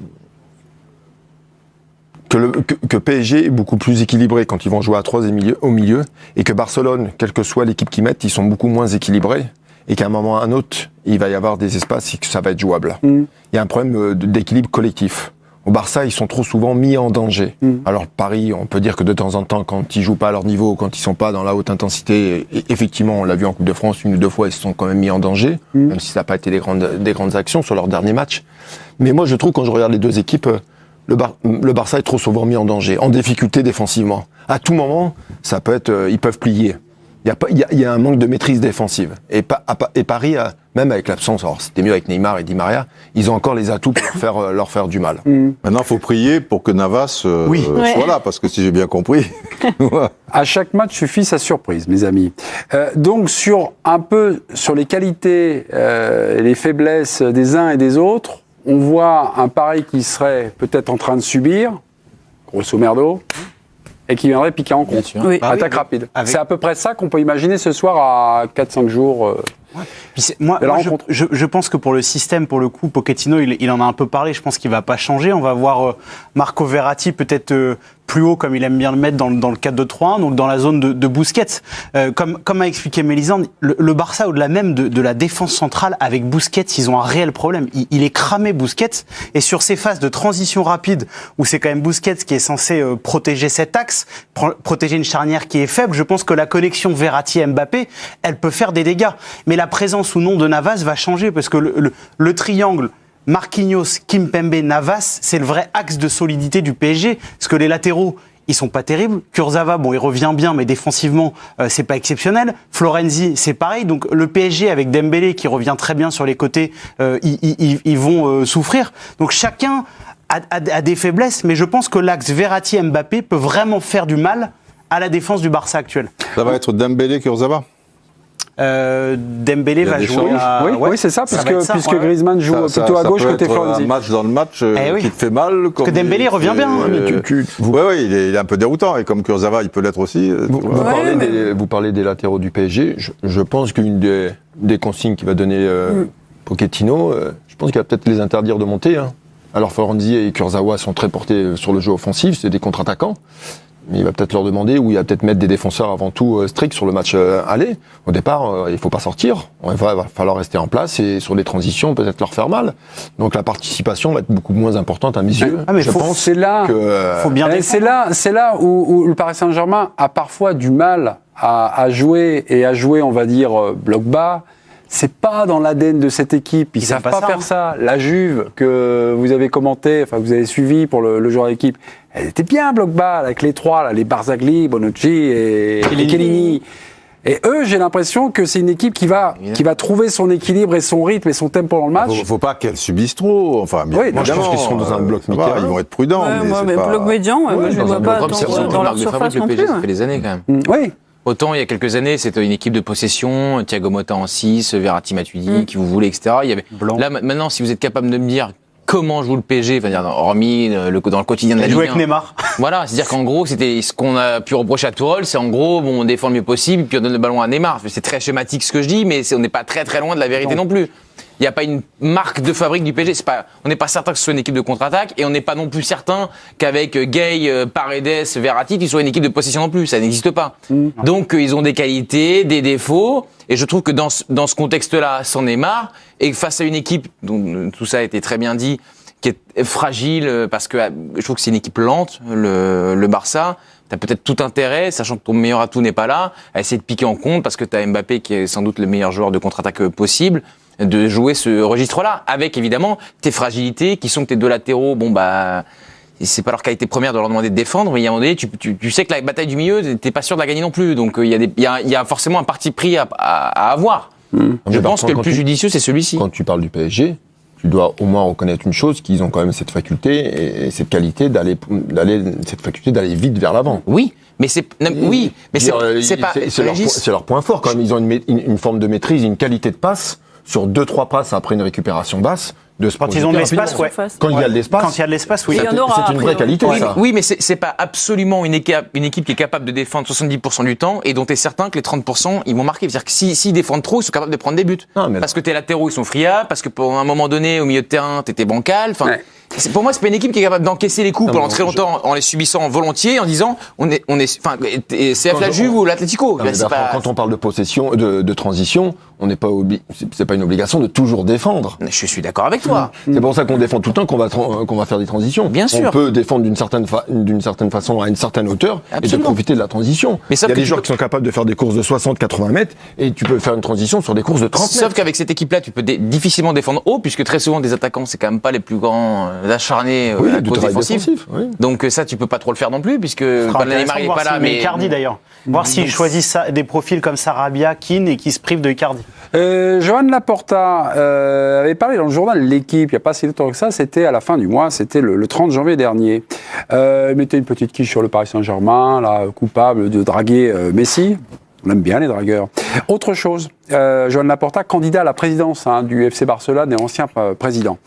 PSG est beaucoup plus équilibré quand ils vont jouer à 3 au milieu, et que Barcelone, quelle que soit l'équipe qu'ils mettent, ils sont beaucoup moins équilibrés, et qu'à un moment ou à un autre, il va y avoir des espaces et que ça va être jouable. Il y a un problème d'équilibre collectif. Au Barça, ils sont trop souvent mis en danger. Alors Paris, on peut dire que de temps en temps, quand ils jouent pas à leur niveau, quand ils sont pas dans la haute intensité, effectivement, on l'a vu en Coupe de France 1 ou 2 fois, ils se sont quand même mis en danger, même si ça n'a pas été des grandes actions sur leur dernier match. Mais moi, je trouve, quand je regarde les deux équipes, le Barça est trop souvent mis en danger, en difficulté défensivement. À tout moment, ça peut être, ils peuvent plier. Il y a un manque de maîtrise défensive. Et Paris, même avec l'absence, alors c'était mieux avec Neymar et Di Maria, ils ont encore les atouts pour leur faire du mal. Maintenant, il faut prier pour que Navas soit là, parce que si j'ai bien compris... À chaque match suffit sa surprise, mes amis. Donc, sur les qualités et les faiblesses des uns et des autres, on voit un Paris qui serait peut-être en train de subir, grosso merdo, et qui viendrait piquer en compte. Oui. Attaque rapide. C'est à peu près ça qu'on peut imaginer ce soir à 4-5 jours. Je pense que pour le système, pour le coup, Pochettino, il en a un peu parlé. Je pense qu'il va pas changer. On va voir Marco Verratti peut-être plus haut, comme il aime bien le mettre dans le 4-2-3-1, donc dans la zone de Busquets. Comme a expliqué Mélisande, le Barça, au-delà même de la défense centrale, avec Busquets, ils ont un réel problème. Il est cramé, Busquets, et sur ces phases de transition rapide, où c'est quand même Busquets qui est censé protéger cet axe, protéger une charnière qui est faible, je pense que la connexion Verratti-Mbappé, elle peut faire des dégâts. Mais la présence ou non de Navas va changer, parce que le triangle Marquinhos, Kimpembe, Navas, c'est le vrai axe de solidité du PSG, parce que les latéraux, ils sont pas terribles. Kurzawa, bon, il revient bien, mais défensivement, c'est pas exceptionnel. Florenzi, c'est pareil. Donc le PSG avec Dembélé qui revient très bien sur les côtés, ils vont souffrir. Donc chacun a des faiblesses, mais je pense que l'axe Verratti-Mbappé peut vraiment faire du mal à la défense du Barça actuel. Ça va être Dembélé-Kurzawa. Dembélé va jouer oui, c'est ça, puisque Griezmann joue plutôt à gauche côté Florenzi. Un match dans le match qui te fait mal. Parce que Dembélé revient bien. Oui, il est un peu déroutant, et comme Kurzawa, il peut l'être aussi. Vous parlez des latéraux du PSG. Je pense qu'une des consignes qu'il va donner Pochettino, je pense qu'il va peut-être les interdire de monter. Alors Florenzi et Kurzawa sont très portés sur le jeu offensif, c'est des contre-attaquants. Mais il va peut-être leur demander, ou il va peut-être mettre des défenseurs avant tout stricts sur le match aller. Au départ, il faut pas sortir. Il va falloir rester en place, et sur les transitions, peut-être leur faire mal. Donc la participation va être beaucoup moins importante à mes yeux. Mais je pense c'est là où le Paris Saint-Germain a parfois du mal à jouer, on va dire, bloc bas. C'est pas dans l'ADN de cette équipe. Ils savent pas faire ça. La Juve que vous avez commenté, enfin vous avez suivi pour le joueur d'équipe, elle était bien bloc bas avec les trois, là, les Barzagli, Bonucci et Chiellini. Et eux, j'ai l'impression que c'est une équipe qui va trouver son équilibre et son rythme et son tempo dans le match. Faut pas qu'elle subisse trop. Enfin, oui, moi je pense qu'ils seront dans un bloc médian. Ils vont être prudents. Mais bloc médian, moi je ne vois pas dans leur surface non plus. Ça fait des années quand même. Oui. Autant il y a quelques années, c'était une équipe de possession, Thiago Motta en 6, Verratti, Matuidi, qui vous voulez, etc. Il y avait... Là, maintenant, si vous êtes capable de me dire comment joue le PSG, enfin, hormis dans le quotidien de la Ligue 1. Jouer avec Neymar. Voilà, c'est-à-dire qu'en gros, c'était ce qu'on a pu reprocher à Tourelle, c'est en gros, on défend le mieux possible, puis on donne le ballon à Neymar. C'est très schématique ce que je dis, mais on n'est pas très très loin de la vérité non plus. Il n'y a pas une marque de fabrique du PSG. On n'est pas certain que ce soit une équipe de contre-attaque, et on n'est pas non plus certain qu'avec Gay, Paredes, Verratti, qu'ils soient une équipe de possession non plus. Ça n'existe pas. Donc ils ont des qualités, des défauts, et je trouve que dans ce contexte-là, sans Neymar, et face à une équipe dont tout ça a été très bien dit, qui est fragile, parce que je trouve que c'est une équipe lente, le Barça. T'as peut-être tout intérêt, sachant que ton meilleur atout n'est pas là, à essayer de piquer en compte, parce que t'as Mbappé qui est sans doute le meilleur joueur de contre-attaque possible, de jouer ce registre-là, avec évidemment tes fragilités, qui sont que tes deux latéraux, c'est pas leur qualité première de leur demander de défendre, mais il y a un moment donné, tu sais que la bataille du milieu, t'es pas sûr de la gagner non plus, donc il y a forcément un parti pris à avoir. Je pense que le plus judicieux, c'est celui-ci. Quand tu parles du PSG, tu dois au moins reconnaître une chose, qu'ils ont quand même cette faculté et cette qualité d'aller vite vers l'avant. Oui, mais c'est leur point fort quand même. Ils ont une forme de maîtrise, une qualité de passe sur 2-3 passes après une récupération basse. Quand ils ont de l'espace, ouais. Quand il y a de l'espace, oui. C'est une vraie qualité, ça. Oui, mais c'est pas absolument une équipe qui est capable de défendre 70% du temps et dont t'es certain que les 30%, ils vont marquer. C'est-à-dire que s'ils défendent trop, ils sont capables de prendre des buts. Parce que tes latéraux, ils sont friables, parce que pour un moment donné, au milieu de terrain, t'étais bancal. Enfin, pour moi, c'est pas une équipe qui est capable d'encaisser les coups pendant très longtemps en les subissant volontiers, en disant, CF la Juve ou l'Atlético. Quand on parle de possession, de transition, on n'est pas c'est pas une obligation de toujours défendre. Je suis d'accord avec toi. C'est pour ça qu'on défend tout le temps qu'on va faire des transitions. Bien sûr. On peut défendre d'une certaine façon à une certaine hauteur. Absolument. Et de profiter de la transition. Il y a des joueurs qui sont capables de faire des courses de 60-80 mètres et tu peux faire une transition sur des courses de 30 mètres. Sauf qu'avec cette équipe-là, tu peux difficilement défendre haut, puisque très souvent des attaquants, c'est quand même pas les plus grands acharné à du cause travail défensif. oui. Donc ça, tu peux pas trop le faire non plus, puisque quand Neymar il est pas là, mais Icardi d'ailleurs. Voir s'il choisit des profils comme Sarabia, Keane et qui se prive de Icardi. Johan Laporta avait parlé dans le journal L'Équipe, il n'y a pas si longtemps que ça, c'était à la fin du mois, c'était le 30 janvier dernier. Il mettait une petite quiche sur le Paris Saint-Germain, là, coupable de draguer Messi. On aime bien les dragueurs. Autre chose, Johan Laporta, candidat à la présidence du FC Barcelone et ancien président.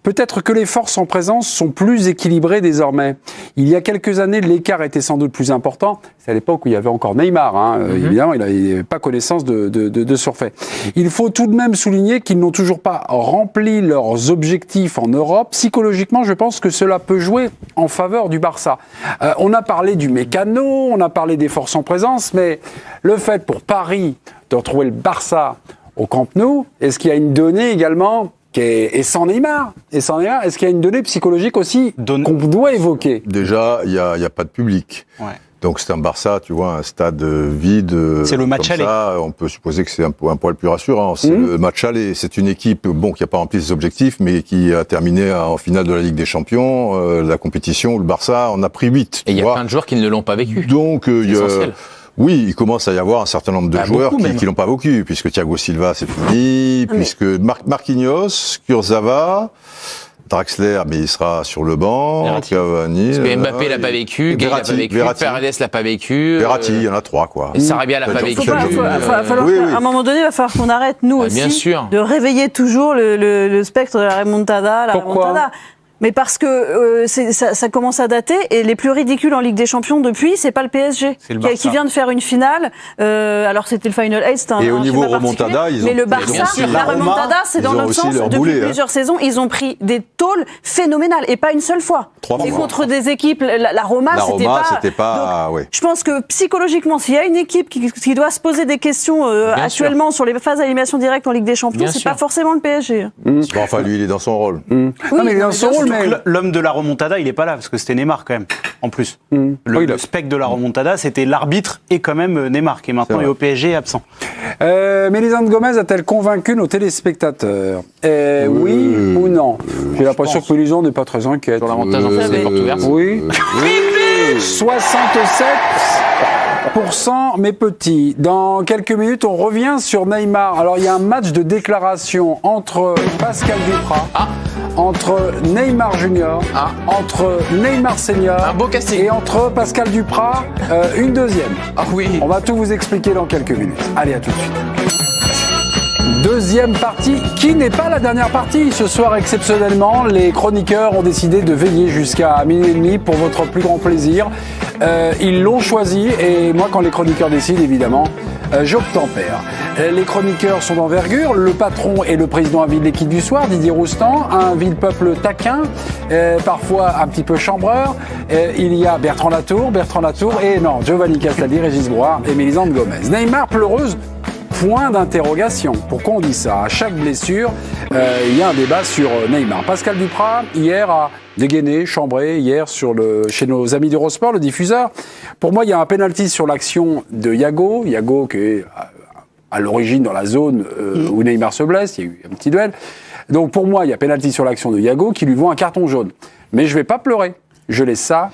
Peut-être que les forces en présence sont plus équilibrées désormais. Il y a quelques années, l'écart était sans doute plus important. C'est à l'époque où il y avait encore Neymar. Évidemment, il n'avait pas connaissance de surfait. Il faut tout de même souligner qu'ils n'ont toujours pas rempli leurs objectifs en Europe. Psychologiquement, je pense que cela peut jouer en faveur du Barça. On a parlé du mécano, on a parlé des forces en présence, mais le fait pour Paris de retrouver le Barça au Camp Nou, est-ce qu'il y a une donnée également et sans Neymar, est-ce qu'il y a une donnée psychologique aussi qu'on doit évoquer? Déjà, il y a pas de public. Ouais. Donc c'est un Barça, tu vois, un stade vide. C'est le match aller. On peut supposer que c'est un poil plus rassurant. C'est le match aller. C'est une équipe, qui n'a pas rempli ses objectifs, mais qui a terminé en finale de la Ligue des Champions, la compétition où le Barça en a pris 8. Et il y a plein de joueurs qui ne l'ont pas vécu. Donc essentiel. Oui, il commence à y avoir un certain nombre de joueurs qui l'ont pas vécu, puisque Thiago Silva c'est fini, puisque Marquinhos, Kurzawa, Draxler, mais il sera sur le banc, Cavani. Parce que Mbappé l'a pas vécu, Gay l'a pas vécu, Paredes l'a pas vécu. Verratti, il y en a 3, quoi. Sarabia l'a pas vécu. À un moment donné, il va falloir qu'on arrête, nous aussi, bien sûr, de réveiller toujours le spectre de la remontada. Pourquoi ? Mais parce que ça commence à dater, et les plus ridicules en Ligue des Champions depuis, c'est pas le PSG qui vient de faire une finale. Alors c'était le Final 8, c'était un et au niveau schéma remontada, ils ont. Mais le Barça, la remontada, c'est dans l'autre sens. Depuis plusieurs saisons, ils ont pris des tôles phénoménales, et pas une seule fois. 3 fois. Et contre des équipes, la Roma, c'était pas. Donc, je pense que psychologiquement, s'il y a une équipe qui doit se poser des questions actuellement sur les phases d'élimination directe en Ligue des Champions, c'est pas forcément le PSG. Enfin, lui, il est dans son rôle. Oui, mais il est dans son rôle. L'homme de la remontada, il n'est pas là, parce que c'était Neymar quand même, en plus. Le spectre de la remontada, c'était l'arbitre et quand même Neymar, qui est maintenant au PSG absent. Mélisande Gomez a-t-elle convaincu nos téléspectateurs? Oui ou non? J'ai l'impression que Mélisande n'est pas très inquiète. Sur l'avantage en face des portes ouvertes. Oui. 67%, mes petits. Dans quelques minutes, on revient sur Neymar. Alors, il y a un match de déclaration entre Pascal Duprat, entre Neymar Junior, entre Neymar Senior, un beau casting, et entre Pascal Duprat, une deuxième. Ah oui. On va tout vous expliquer dans quelques minutes. Allez, à tout de suite. Deuxième partie, qui n'est pas la dernière partie. Ce soir, exceptionnellement, les chroniqueurs ont décidé de veiller jusqu'à 00h30 pour votre plus grand plaisir. Ils l'ont choisi, et moi, quand les chroniqueurs décident, évidemment, j'obtempère. Les chroniqueurs sont d'envergure. Le patron est le président à vie de l'équipe du soir, Didier Roustan, un ville-peuple taquin, parfois un petit peu chambreur. Il y a Bertrand Latour, et Giovanni Castaldi, Régis Brouard et Mélisande Gomez. Neymar pleureuse. Point d'interrogation. Pourquoi on dit ça? À chaque blessure, il y a un débat sur Neymar. Pascal Duprat, hier, a dégainé, chambré, chez nos amis d'Eurosport, le diffuseur. Pour moi, il y a un penalty sur l'action de Yago. Yago qui est à l'origine dans la zone où Neymar se blesse. Il y a eu un petit duel. Donc pour moi, il y a penalty sur l'action de Yago qui lui vaut un carton jaune. Mais je ne vais pas pleurer. Je laisse ça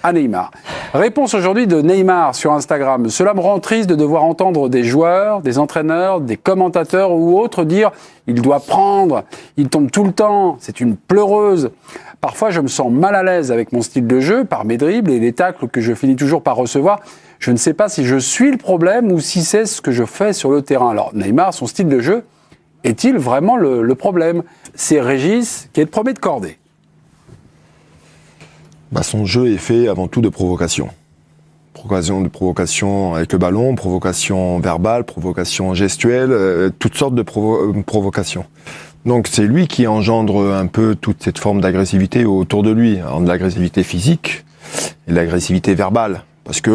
à Neymar. Réponse aujourd'hui de Neymar sur Instagram. Cela me rend triste de devoir entendre des joueurs, des entraîneurs, des commentateurs ou autres dire « il doit prendre, il tombe tout le temps, c'est une pleureuse ». Parfois, je me sens mal à l'aise avec mon style de jeu, par mes dribbles et les tacles que je finis toujours par recevoir. Je ne sais pas si je suis le problème ou si c'est ce que je fais sur le terrain. Alors, Neymar, son style de jeu, est-il vraiment le problème? C'est Régis qui est le premier de cordée. Son jeu est fait avant tout de provocation. Provocation avec le ballon, provocation verbale, provocation gestuelle, toutes sortes de provocations. Donc c'est lui qui engendre un peu toute cette forme d'agressivité autour de lui, de l'agressivité physique et de l'agressivité verbale. Parce que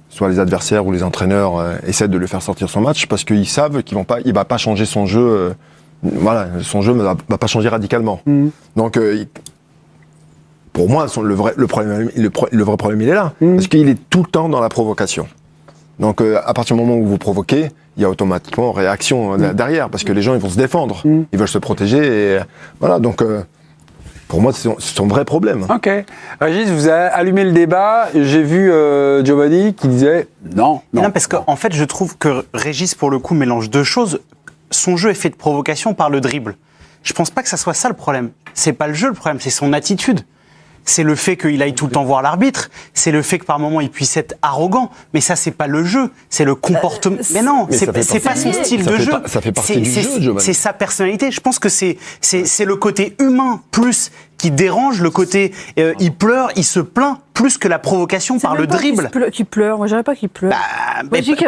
soit les adversaires ou les entraîneurs essaient de le faire sortir son match parce qu'ils savent qu'il va pas changer son jeu. Son jeu ne va pas changer radicalement. Donc pour moi, le vrai problème, il est là. Parce qu'il est tout le temps dans la provocation. Donc, à partir du moment où vous provoquez, il y a automatiquement réaction derrière. Parce que les gens, ils vont se défendre. Ils veulent se protéger. Et, voilà, donc, Pour moi, c'est son vrai problème. Ok. Régis, vous avez allumé le débat. J'ai vu Giovanni qui disait non. Non, parce qu'en fait, je trouve que Régis, pour le coup, mélange deux choses. Son jeu est fait de provocation par le dribble. Je pense pas que ça soit ça le problème. C'est pas le jeu le problème, c'est son attitude. C'est le fait qu'il aille tout le temps voir l'arbitre. C'est le fait que par moments il puisse être arrogant. Mais ça, c'est pas le jeu. C'est le comportement. Mais non, c'est pas son style de jeu. Ça fait partie du jeu, Giovanni. C'est sa personnalité. Je pense que c'est le côté humain plus qui dérange, le côté il pleure, il se plaint plus que la provocation par le dribble. Qui pleure, moi je dirais pas qu'il pleure.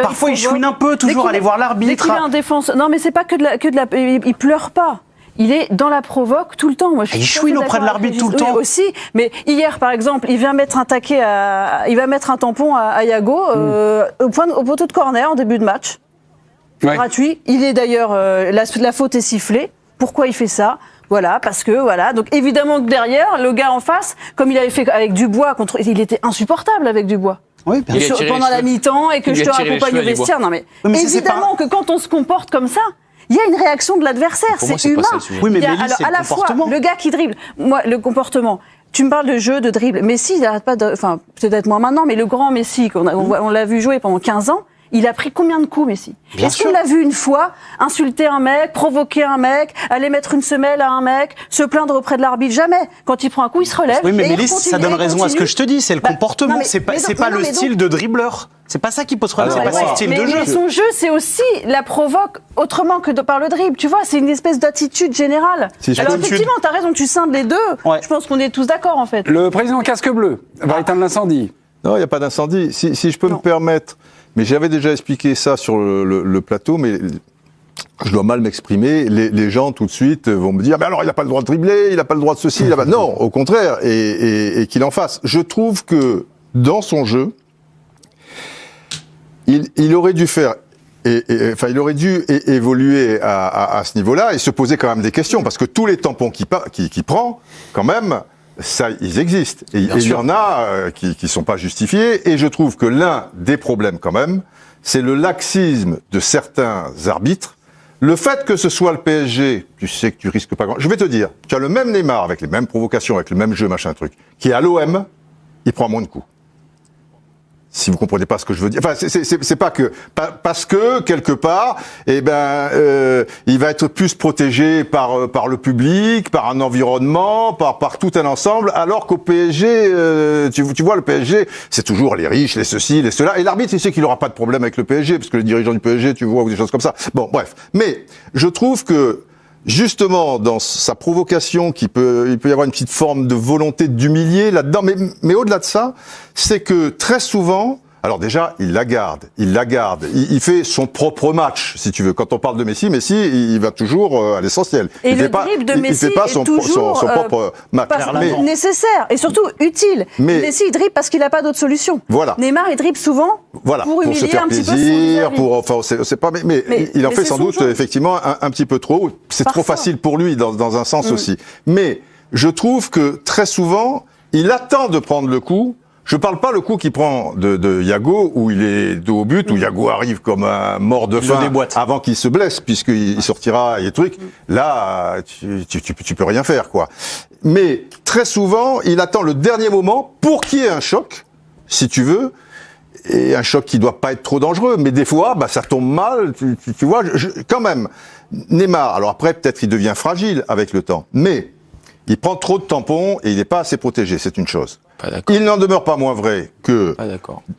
Parfois il chouine un peu, toujours aller voir l'arbitre. Dès qu'il est en défense, non mais c'est pas que de la, il pleure pas. Il est dans la provoque tout le temps. Moi, il chouine auprès de l'arbitre tout le temps. Oui, aussi. Mais hier, par exemple, il vient mettre un taquet il va mettre un tampon à Yago au poteau de corner en début de match. Ouais. Gratuit. Il est d'ailleurs la faute est sifflée. Pourquoi il fait ça? Voilà, parce que voilà. Donc évidemment que derrière, le gars en face, comme il avait fait avec Dubois, il était insupportable avec Dubois. Oui, bien sûr. Pendant la mi-temps et que je te raccompagne au vestiaire. Non mais évidemment que quand on se comporte comme ça. Il y a une réaction de l'adversaire, c'est humain. Oui, mais Mélis, alors, à la fois, le gars qui dribble, moi, le comportement. Tu me parles de jeu, de dribble. Messi, il n'arrête pas de, enfin, peut-être moins maintenant, mais le grand Messi, on l'a vu jouer pendant 15 ans, il a pris combien de coups, Messi? Est-ce qu'on l'a vu une fois insulter un mec, provoquer un mec, aller mettre une semelle à un mec, se plaindre auprès de l'arbitre? Jamais. Quand il prend un coup, il se relève. Oui, mais Mélis, ça donne raison à ce que je te dis, c'est le comportement, c'est pas le style de dribbleur. C'est pas ça qui pose problème, c'est pas son style de jeu. Mais son jeu, c'est aussi la provoque autrement que par le dribble. Tu vois, c'est une espèce d'attitude générale. Alors effectivement, t'as raison, tu scindes les deux. Ouais. Je pense qu'on est tous d'accord, en fait. Le président casque bleu va éteindre l'incendie. Non, il n'y a pas d'incendie. Si je peux me permettre, mais j'avais déjà expliqué ça sur le plateau, mais je dois mal m'exprimer. Les gens, tout de suite, vont me dire, mais alors, il n'a pas le droit de dribbler, il n'a pas le droit de ceci, il a pas... Non, au contraire, et qu'il en fasse. Je trouve que, dans son jeu, il aurait dû faire, il aurait dû évoluer à ce niveau-là et se poser quand même des questions, parce que tous les tampons qu'il prend, quand même, ça, ils existent. Et il y en a qui sont pas justifiés, et je trouve que l'un des problèmes, quand même, c'est le laxisme de certains arbitres. Le fait que ce soit le PSG, tu sais que tu risques pas grand. Je vais te dire, tu as le même Neymar avec les mêmes provocations, avec le même jeu, machin truc, qui est à l'OM, il prend moins de coups. Si vous comprenez pas ce que je veux dire, enfin c'est pas que parce que quelque part, il va être plus protégé par le public, par un environnement, par tout un ensemble, alors qu'au PSG, tu vois, le PSG, c'est toujours les riches, les ceci, les cela, et l'arbitre il sait qu'il aura pas de problème avec le PSG parce que les dirigeants du PSG, tu vois, ou des choses comme ça. Bon, bref, mais je trouve que justement, dans sa provocation, il peut y avoir une petite forme de volonté d'humilier là-dedans, mais au-delà de ça, c'est que très souvent, alors déjà, il la garde, il fait son propre match, si tu veux. Quand on parle de Messi, il va toujours à l'essentiel. Et le dribble de Messi il fait pas son propre match. Nécessaire et surtout utile. Messi, il dribble parce qu'il n'a pas d'autre solution. Voilà. Neymar, il dribble souvent pour humilier se faire un petit plaisir, peu c'est pas, mais il en fait sans doute effectivement un petit peu trop. C'est trop facile pour lui dans un sens aussi. Mais je trouve que très souvent, il attend de prendre le coup. Je parle pas le coup qu'il prend de Yago, où il est dos au but, où Yago arrive comme un mort de faim avant qu'il se blesse, puisqu'il sortira et trucs. Là, tu peux rien faire, quoi. Mais très souvent, il attend le dernier moment pour qu'il y ait un choc, si tu veux, et un choc qui doit pas être trop dangereux. Mais des fois, ça tombe mal, tu vois, quand même. Neymar, alors après, peut-être qu'il devient fragile avec le temps, mais il prend trop de tampons et il n'est pas assez protégé, c'est une chose. Il n'en demeure pas moins vrai que,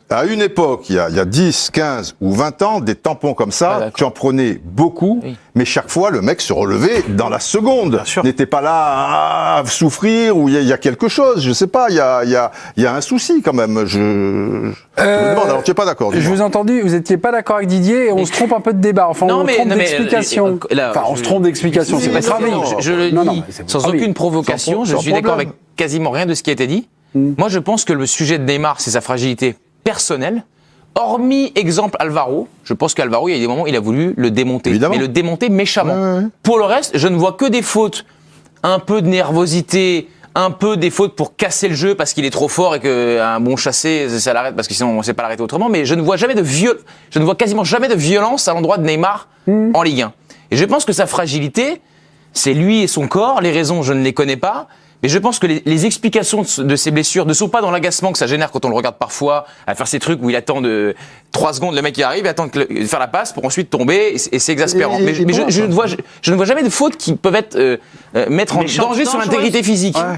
à une époque, il y a 10, 15 ou 20 ans, des tampons comme ça, tu en prenais beaucoup, mais chaque fois, le mec se relevait dans la seconde. N'était pas là à souffrir, ou il y a quelque chose, je sais pas, il y a un souci quand même. Je me demande, alors tu n'es pas d'accord? Je vous ai entendu, vous n'étiez pas d'accord avec Didier, et on se trompe un peu de débat. Enfin, on se trompe d'explication. On se trompe d'explication, c'est pas travail. Je le dis sans aucune provocation, je suis d'accord avec quasiment rien de ce qui a été dit. Moi, je pense que le sujet de Neymar, c'est sa fragilité personnelle. Hormis exemple Alvaro, je pense qu'Alvaro, il y a des moments où il a voulu le démonter. Évidemment. Mais le démonter méchamment. Pour le reste, je ne vois que des fautes, un peu de nervosité, un peu des fautes pour casser le jeu parce qu'il est trop fort et qu'un bon chassé, ça l'arrête parce que sinon on ne sait pas l'arrêter autrement. Mais je ne vois quasiment jamais de violence à l'endroit de Neymar en Ligue 1. Et je pense que sa fragilité, c'est lui et son corps. Les raisons, je ne les connais pas. Mais je pense que les explications de ces blessures ne sont pas dans l'agacement que ça génère quand on le regarde parfois à faire ces trucs où il attend 3 secondes, le mec qui arrive, il attend de faire la passe pour ensuite tomber, et c'est exaspérant. Mais je ne vois jamais de fautes qui peuvent être mettre en danger son intégrité physique. Ouais.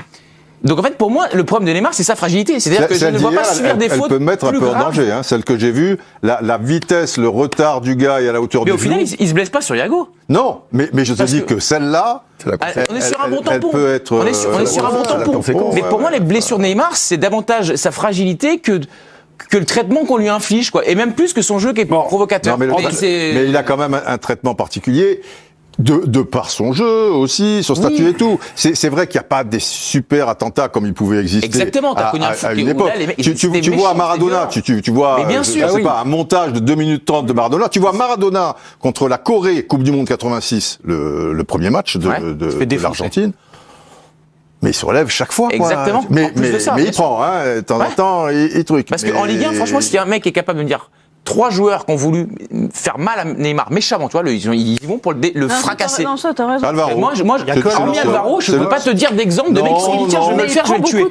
Donc en fait, pour moi, le problème de Neymar, c'est sa fragilité. C'est-à-dire que je ne vois pas subir des fautes. Elle peut mettre un peu en danger. Hein. Celle que j'ai vue, la vitesse, le retard du gars et à la hauteur du genou. Mais au final, il se blesse pas sur Iago. Non, mais je te dis que celle-là, on est sur un bon tampon. Peut être, on est sur un bon tampon. Mais pour moi, les blessures de Neymar, c'est davantage sa fragilité que le traitement qu'on lui inflige, quoi. Et même plus que son jeu qui est provocateur. Non, mais il a quand même un traitement particulier. De par son jeu aussi, son statut et tout. C'est vrai qu'il n'y a pas des super attentats comme il pouvait exister. Exactement, t'as connu à une époque. Tu vois Maradona, tu vois, bien sûr, pas, un montage de 2 minutes 30 de Maradona. Tu vois Maradona contre la Corée, Coupe du Monde 86, le premier match de l'Argentine. Mais il se relève chaque fois, quoi. Exactement. Mais il prend, hein, de temps en temps, il truc. Parce qu'en Ligue 1, franchement, s'il y a un mec qui est capable de me dire 3 joueurs qui ont voulu faire mal à Neymar méchamment, tu vois, ils vont pour le fracasser. Non, ça, t'as raison. Alvaro. Moi, hormis Alvaro, je ne peux pas te dire d'exemple de mec qui se dit tiens, je vais me le faire, je vais le tuer.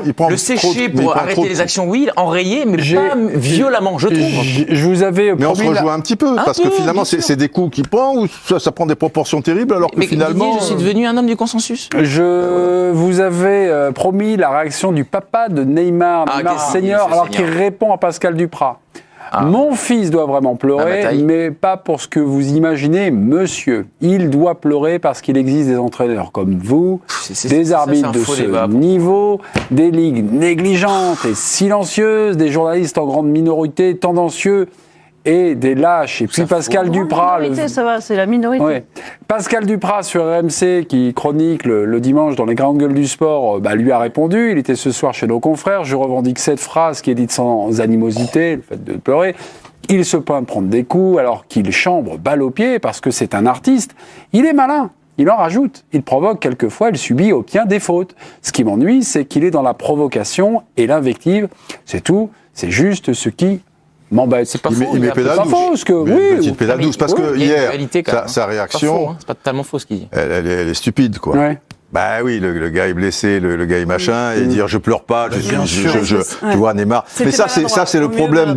Il prend le sécher pour arrêter les actions, oui, enrayer, mais pas violemment, je trouve. Je vous avais mais on se rejoint un petit peu, parce que finalement, c'est des coups qu'il prend ou ça prend des proportions terribles, alors que finalement. Didier, je suis devenu un homme du consensus. Je vous avais promis la réaction du papa de Neymar, Neymar Senior, alors qu'il répond à Pascal Duprat. Mon fils doit vraiment pleurer, mais pas pour ce que vous imaginez, monsieur. Il doit pleurer parce qu'il existe des entraîneurs comme vous, des arbitres de ce niveau, des ligues négligentes et silencieuses, des journalistes en grande minorité tendancieux et des lâches. Et puis Pascal Duprat... Ça va, c'est la minorité. Ouais. Pascal Duprat sur RMC, qui chronique le dimanche dans les grandes gueules du sport, lui a répondu. Il était ce soir chez nos confrères. Je revendique cette phrase qui est dite sans animosité, le fait de pleurer. Il se plaint de prendre des coups alors qu'il chambre balle au pied parce que c'est un artiste. Il est malin. Il en rajoute. Il provoque quelquefois, il subit obtient des fautes. Ce qui m'ennuie, c'est qu'il est dans la provocation et l'invective. C'est tout. C'est juste ce qui... c'est pas faux. Il met pédale douce. Oui, petite pédale douce. Parce que hier, sa réaction, c'est pas totalement faux ce qu'il dit. Elle est stupide, quoi. Ouais. Bah oui, le gars est blessé, le gars est machin, et dire je pleure pas, tu vois Neymar. Mais ça c'est le problème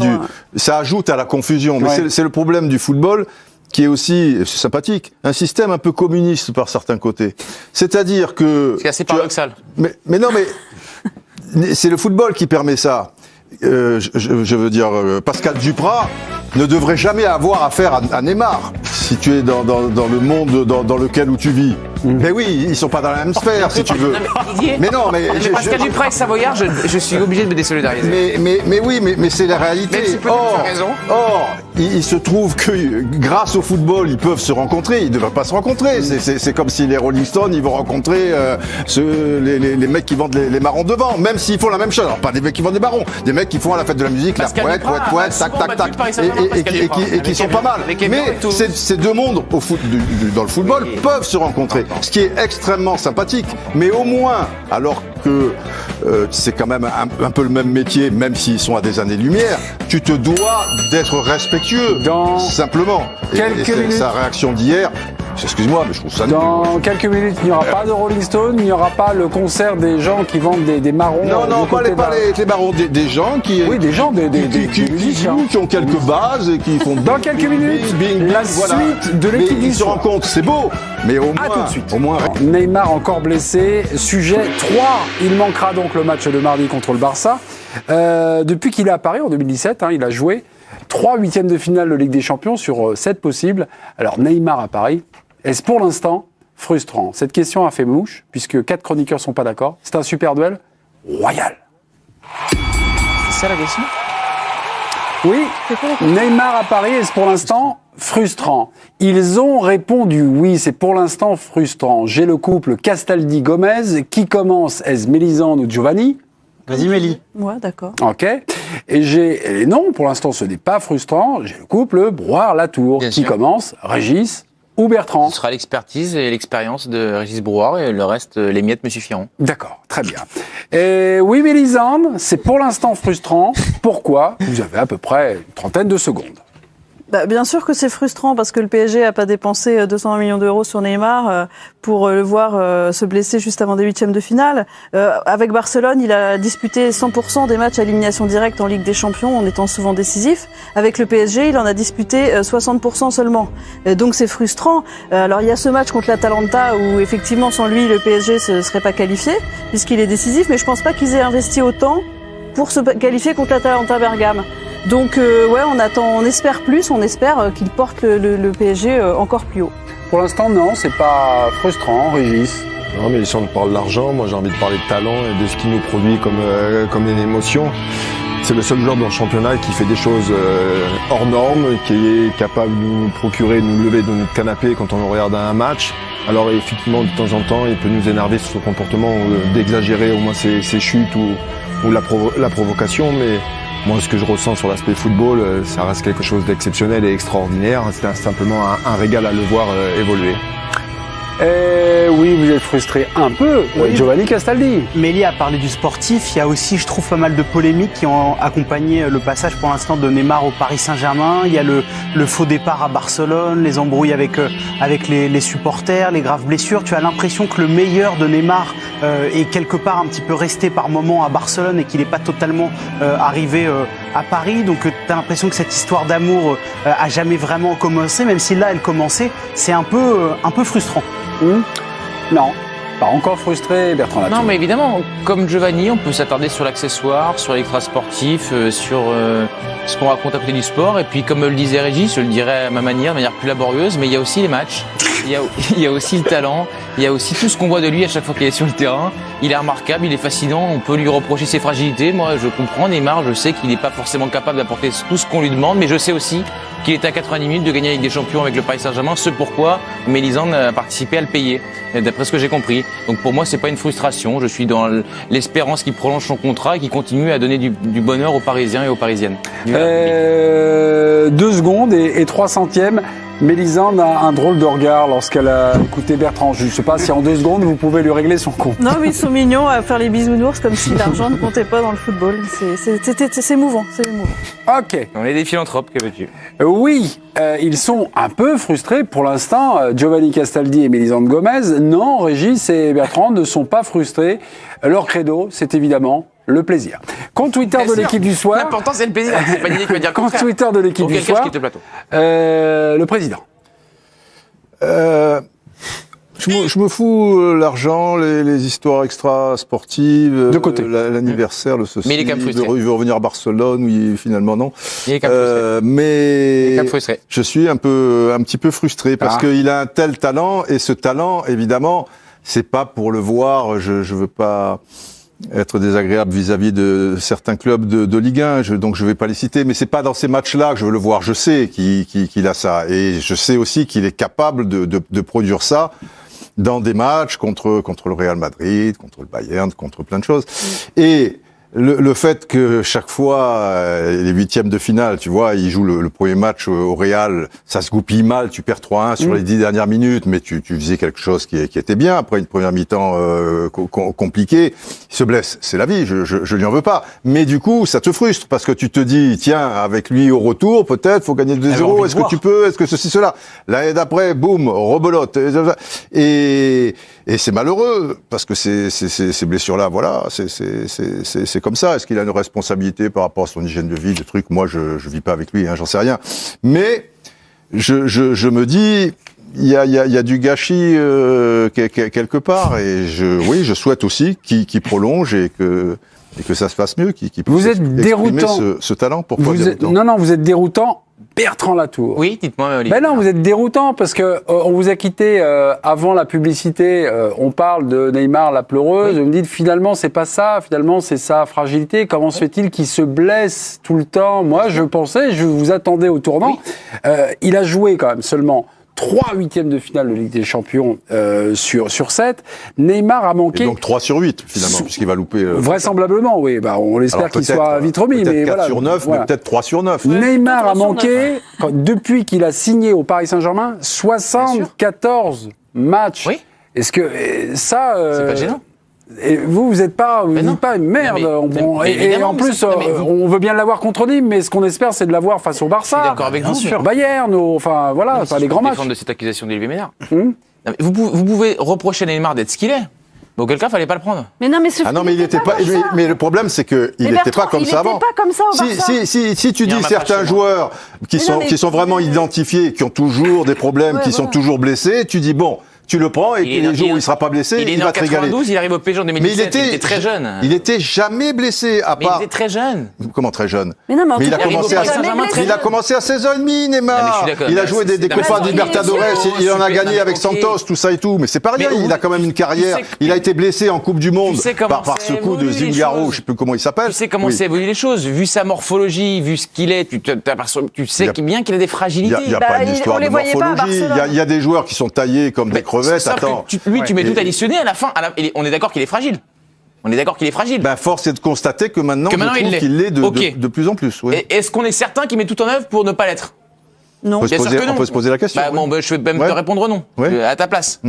ça ajoute à la confusion. Mais c'est le problème du football qui est aussi, c'est sympathique, un système un peu communiste par certains côtés. C'est-à-dire que c'est assez paradoxal. Mais non, mais c'est le football qui permet ça. Je veux dire, Pascal Duprat ne devrait jamais avoir affaire à Neymar, si tu es dans le monde dans lequel où tu vis. Mais oui, ils sont pas dans la même sphère, si tu veux. Mais non, mais Pascal Duprat et Savoyard, je suis obligé de me désolidariser. Mais c'est la réalité. Or, il se trouve que grâce au football, ils peuvent se rencontrer. Ils ne devraient pas se rencontrer. C'est comme si les Rolling Stones, ils vont rencontrer les mecs qui vendent les marrons devant, même s'ils font la même chose. Alors pas des mecs qui vendent des marrons, des mecs qui font à la fête de la musique, la poète, tac, et qui sont pas mal. Mais ces deux mondes dans le football peuvent se rencontrer. Ce qui est extrêmement sympathique, mais au moins, alors que c'est quand même un peu le même métier, même s'ils sont à des années-lumière, tu te dois d'être respectueux, simplement. Et sa réaction d'hier, excuse-moi, mais je trouve ça nul. Dans quelques minutes, il n'y aura pas de Rolling Stone, il n'y aura pas le concert des gens qui vendent des marrons. Non, pas les marrons, des gens qui... Oui, des gens, des musiciens. Qui ont quelques bases et qui font... Dans quelques minutes, la suite de l'équipe du se rencontrent, c'est beau, mais au moins... tout de suite. Au moins... Neymar encore blessé, sujet 3. Il manquera donc le match de mardi contre le Barça. Depuis qu'il est à Paris en 2017, il a joué 3 huitièmes de finale de Ligue des Champions sur 7 possibles. Alors Neymar à Paris, est-ce pour l'instant frustrant? Cette question a fait mouche, puisque 4 chroniqueurs ne sont pas d'accord. C'est un super duel royal. C'est ça la question? Oui, Neymar à Paris, est-ce pour l'instant frustrant? Ils ont répondu oui, c'est pour l'instant frustrant. J'ai le couple Castaldi-Gomez. Qui commence? Est-ce Mélisande ou Giovanni? Vas-y, Mélie. Ouais, d'accord. Ok. Et non, pour l'instant, ce n'est pas frustrant. J'ai le couple Brouard-Latour. Qui commence? Régis ou Bertrand? Ce sera l'expertise et l'expérience de Régis Brouard, et le reste, les miettes me suffiront. D'accord, très bien. Et oui, Mélisande, c'est pour l'instant frustrant. Pourquoi? Vous avez à peu près une trentaine de secondes. Bien sûr que c'est frustrant parce que le PSG a pas dépensé 220 millions d'euros sur Neymar pour le voir se blesser juste avant des huitièmes de finale. Avec Barcelone, il a disputé 100% des matchs à élimination directe en Ligue des Champions en étant souvent décisif. Avec le PSG, il en a disputé 60% seulement. Donc c'est frustrant. Alors il y a ce match contre l'Atalanta où effectivement sans lui le PSG se serait pas qualifié puisqu'il est décisif, mais je pense pas qu'ils aient investi autant pour se qualifier contre l'Atalanta Bergame. Donc on espère plus, on espère qu'il porte le PSG encore plus haut. Pour l'instant, non, c'est pas frustrant, Régis. Non, mais si on parle d'argent, moi j'ai envie de parler de talent et de ce qu'il nous produit comme une émotion. C'est le seul joueur dans le championnat qui fait des choses hors normes, qui est capable de nous procurer, de nous lever de notre canapé quand on regarde un match. Alors effectivement, de temps en temps, il peut nous énerver sur son comportement, d'exagérer au moins ses chutes ou la provocation, mais moi, ce que je ressens sur l'aspect football, ça reste quelque chose d'exceptionnel et extraordinaire. C'est simplement un régal à le voir évoluer. Oui, vous êtes frustré un peu, oui. Giovanni Castaldi. Mélie a parlé du sportif. Il y a aussi, je trouve, pas mal de polémiques qui ont accompagné le passage pour l'instant de Neymar au Paris Saint-Germain. Il y a le faux départ à Barcelone, les embrouilles avec les supporters, les graves blessures. Tu as l'impression que le meilleur de Neymar est quelque part un petit peu resté par moment à Barcelone et qu'il n'est pas totalement arrivé à Paris. Donc tu as l'impression que cette histoire d'amour a jamais vraiment commencé, même si là elle commençait. C'est un peu frustrant. Non, pas encore frustré, Bertrand Latour. Non, mais évidemment, comme Giovanni, on peut s'attarder sur l'accessoire, sur l'extra-sportif, sur ce qu'on raconte à côté du sport. Et puis, comme le disait Régis, je le dirais à ma manière, de manière plus laborieuse, mais il y a aussi les matchs, il y a aussi le talent, il y a aussi tout ce qu'on voit de lui à chaque fois qu'il est sur le terrain. Il est remarquable, il est fascinant, on peut lui reprocher ses fragilités. Moi, je comprends Neymar, je sais qu'il n'est pas forcément capable d'apporter tout ce qu'on lui demande, mais je sais aussi qu'il est à 90 minutes de gagner la Ligue des Champions avec le Paris Saint-Germain, ce pourquoi Mélisande a participé à le payer, d'après ce que j'ai compris. Donc pour moi, c'est pas une frustration, je suis dans l'espérance qu'il prolonge son contrat et qu'il continue à donner du bonheur aux Parisiens et aux Parisiennes. 2 secondes et 3 centièmes. Mélisande a un drôle de regard lorsqu'elle a écouté Bertrand. Je ne sais pas si en 2 secondes vous pouvez lui régler son compte. Non, mais ils sont mignons à faire les bisounours comme si l'argent ne comptait pas dans le football. C'est émouvant, c'est émouvant. Ok. On est des philanthropes, que veux-tu ? Oui, ils sont un peu frustrés pour l'instant. Giovanni Castaldi et Mélisande Gomez. Non, Régis et Bertrand ne sont pas frustrés. Leur credo, c'est évidemment le plaisir. Compte Twitter de l'équipe du soir. L'important, c'est le plaisir. C'est pas l'idée qui va dire compte Twitter de l'équipe du soir. Quitte le plateau. Le président. Je me fous l'argent, les histoires extra-sportives, de côté. L'anniversaire, le ceci. Mais il est quand même frustré. Il veut revenir à Barcelone, oui, finalement non. Il est quand même frustré. Mais frustré. Je suis un petit peu frustré parce qu'il a un tel talent et ce talent, évidemment, c'est pas pour le voir. Je veux pas être désagréable vis-à-vis de certains clubs de Ligue 1, donc je vais pas les citer, mais c'est pas dans ces matchs-là que je veux le voir. Je sais qu'il a ça, et je sais aussi qu'il est capable de produire ça dans des matchs contre le Real Madrid, contre le Bayern, contre plein de choses. Et le fait que chaque fois, les huitièmes de finale, tu vois, il joue le premier match au Real, ça se goupille mal, tu perds 3-1 sur les 10 dernières minutes, mais tu faisais quelque chose qui était bien. Après une première mi-temps compliquée, il se blesse, c'est la vie, je lui en veux pas. Mais du coup, ça te frustre, parce que tu te dis, tiens, avec lui au retour, peut-être, faut gagner 2-0, est-ce que tu peux, est-ce que ceci, cela. L'année d'après, boum, rebelote. Et c'est malheureux, parce que ces blessures-là, voilà, c'est comme ça. Est-ce qu'il a une responsabilité par rapport à son hygiène de vie, des trucs? Moi, je vis pas avec lui, hein, j'en sais rien. Mais je me dis, il y a du gâchis quelque part, et je souhaite aussi qu'il prolonge et que ça se passe mieux, qu'il puisse vous êtes déroutant. Ce talent. Pourquoi déroutant? Non, vous êtes déroutant. Bertrand Latour. Oui, dites-moi, Olivier. Ben non, vous êtes déroutant parce que on vous a quitté avant la publicité. On parle de Neymar, la pleureuse. Oui. Vous me dites finalement c'est pas ça. Finalement c'est sa fragilité. Comment se fait-il qu'il se blesse tout le temps? Moi, je pensais, je vous attendais au tournant. Oui. Il a joué quand même seulement 3 huitièmes de finale de Ligue des Champions sur 7. Neymar a manqué... Et donc 3 sur 8, finalement, puisqu'il va louper... vraisemblablement, oui. Bah, on espère qu'il soit vite remis. Peut-être mais 4 voilà, sur 9, voilà. mais peut-être 3 sur 9. Neymar a manqué, depuis qu'il a signé au Paris Saint-Germain, 74 matchs. Oui. Est-ce que ça... c'est pas gênant. Et vous n'êtes pas, dites pas merde. Et en plus, on veut bien l'avoir contre Nîmes, mais ce qu'on espère, c'est de l'avoir face au Barça. Je suis d'accord avec vous. Sur Bayern, enfin voilà, pas les grands matchs. Défendre de cette accusation d'Olivier Ménard. Vous pouvez reprocher à Neymar d'être ce qu'il est. Mais auquel cas, fallait pas le prendre. Mais non, mais mais il n'était pas. Mais le problème, c'est qu'il n'était pas comme ça avant. Il n'était pas comme ça au Barça. Si tu dis certains joueurs qui sont vraiment identifiés, qui ont toujours des problèmes, qui sont toujours blessés, tu dis bon. Tu le prends et les jours où il sera pas blessé, il va te régaler. Il est né en 92, il arrive au PSG en 2017, il était très jeune. Il était jamais blessé, à part... Mais il était très jeune. Comment très jeune? Mais non, mais il a commencé à 16 ans et demi, Neymar. Il a joué des Copa Libertadores, il en a gagné avec Santos, tout ça et tout. Mais c'est pas rien, il a quand même une carrière. Il a été blessé en Coupe du Monde par ce coup de Zingaro, je sais plus comment il s'appelle. Tu sais comment c'est évolué les choses. Vu sa morphologie, vu ce qu'il est, tu sais bien qu'il a des fragilités. Il n'y a pas une histoire de morphologie. Il y a des joueurs qui sont taillés comme des crevettes. Attends. Lui, tu mets tout additionné à la fin. On est d'accord qu'il est fragile. Force est de constater que maintenant, je trouve qu'il l'est de plus en plus. Oui. Est-ce qu'on est certain qu'il met tout en œuvre pour ne pas l'être? Non. On peut se poser la question. Je vais même te répondre non, à ta place.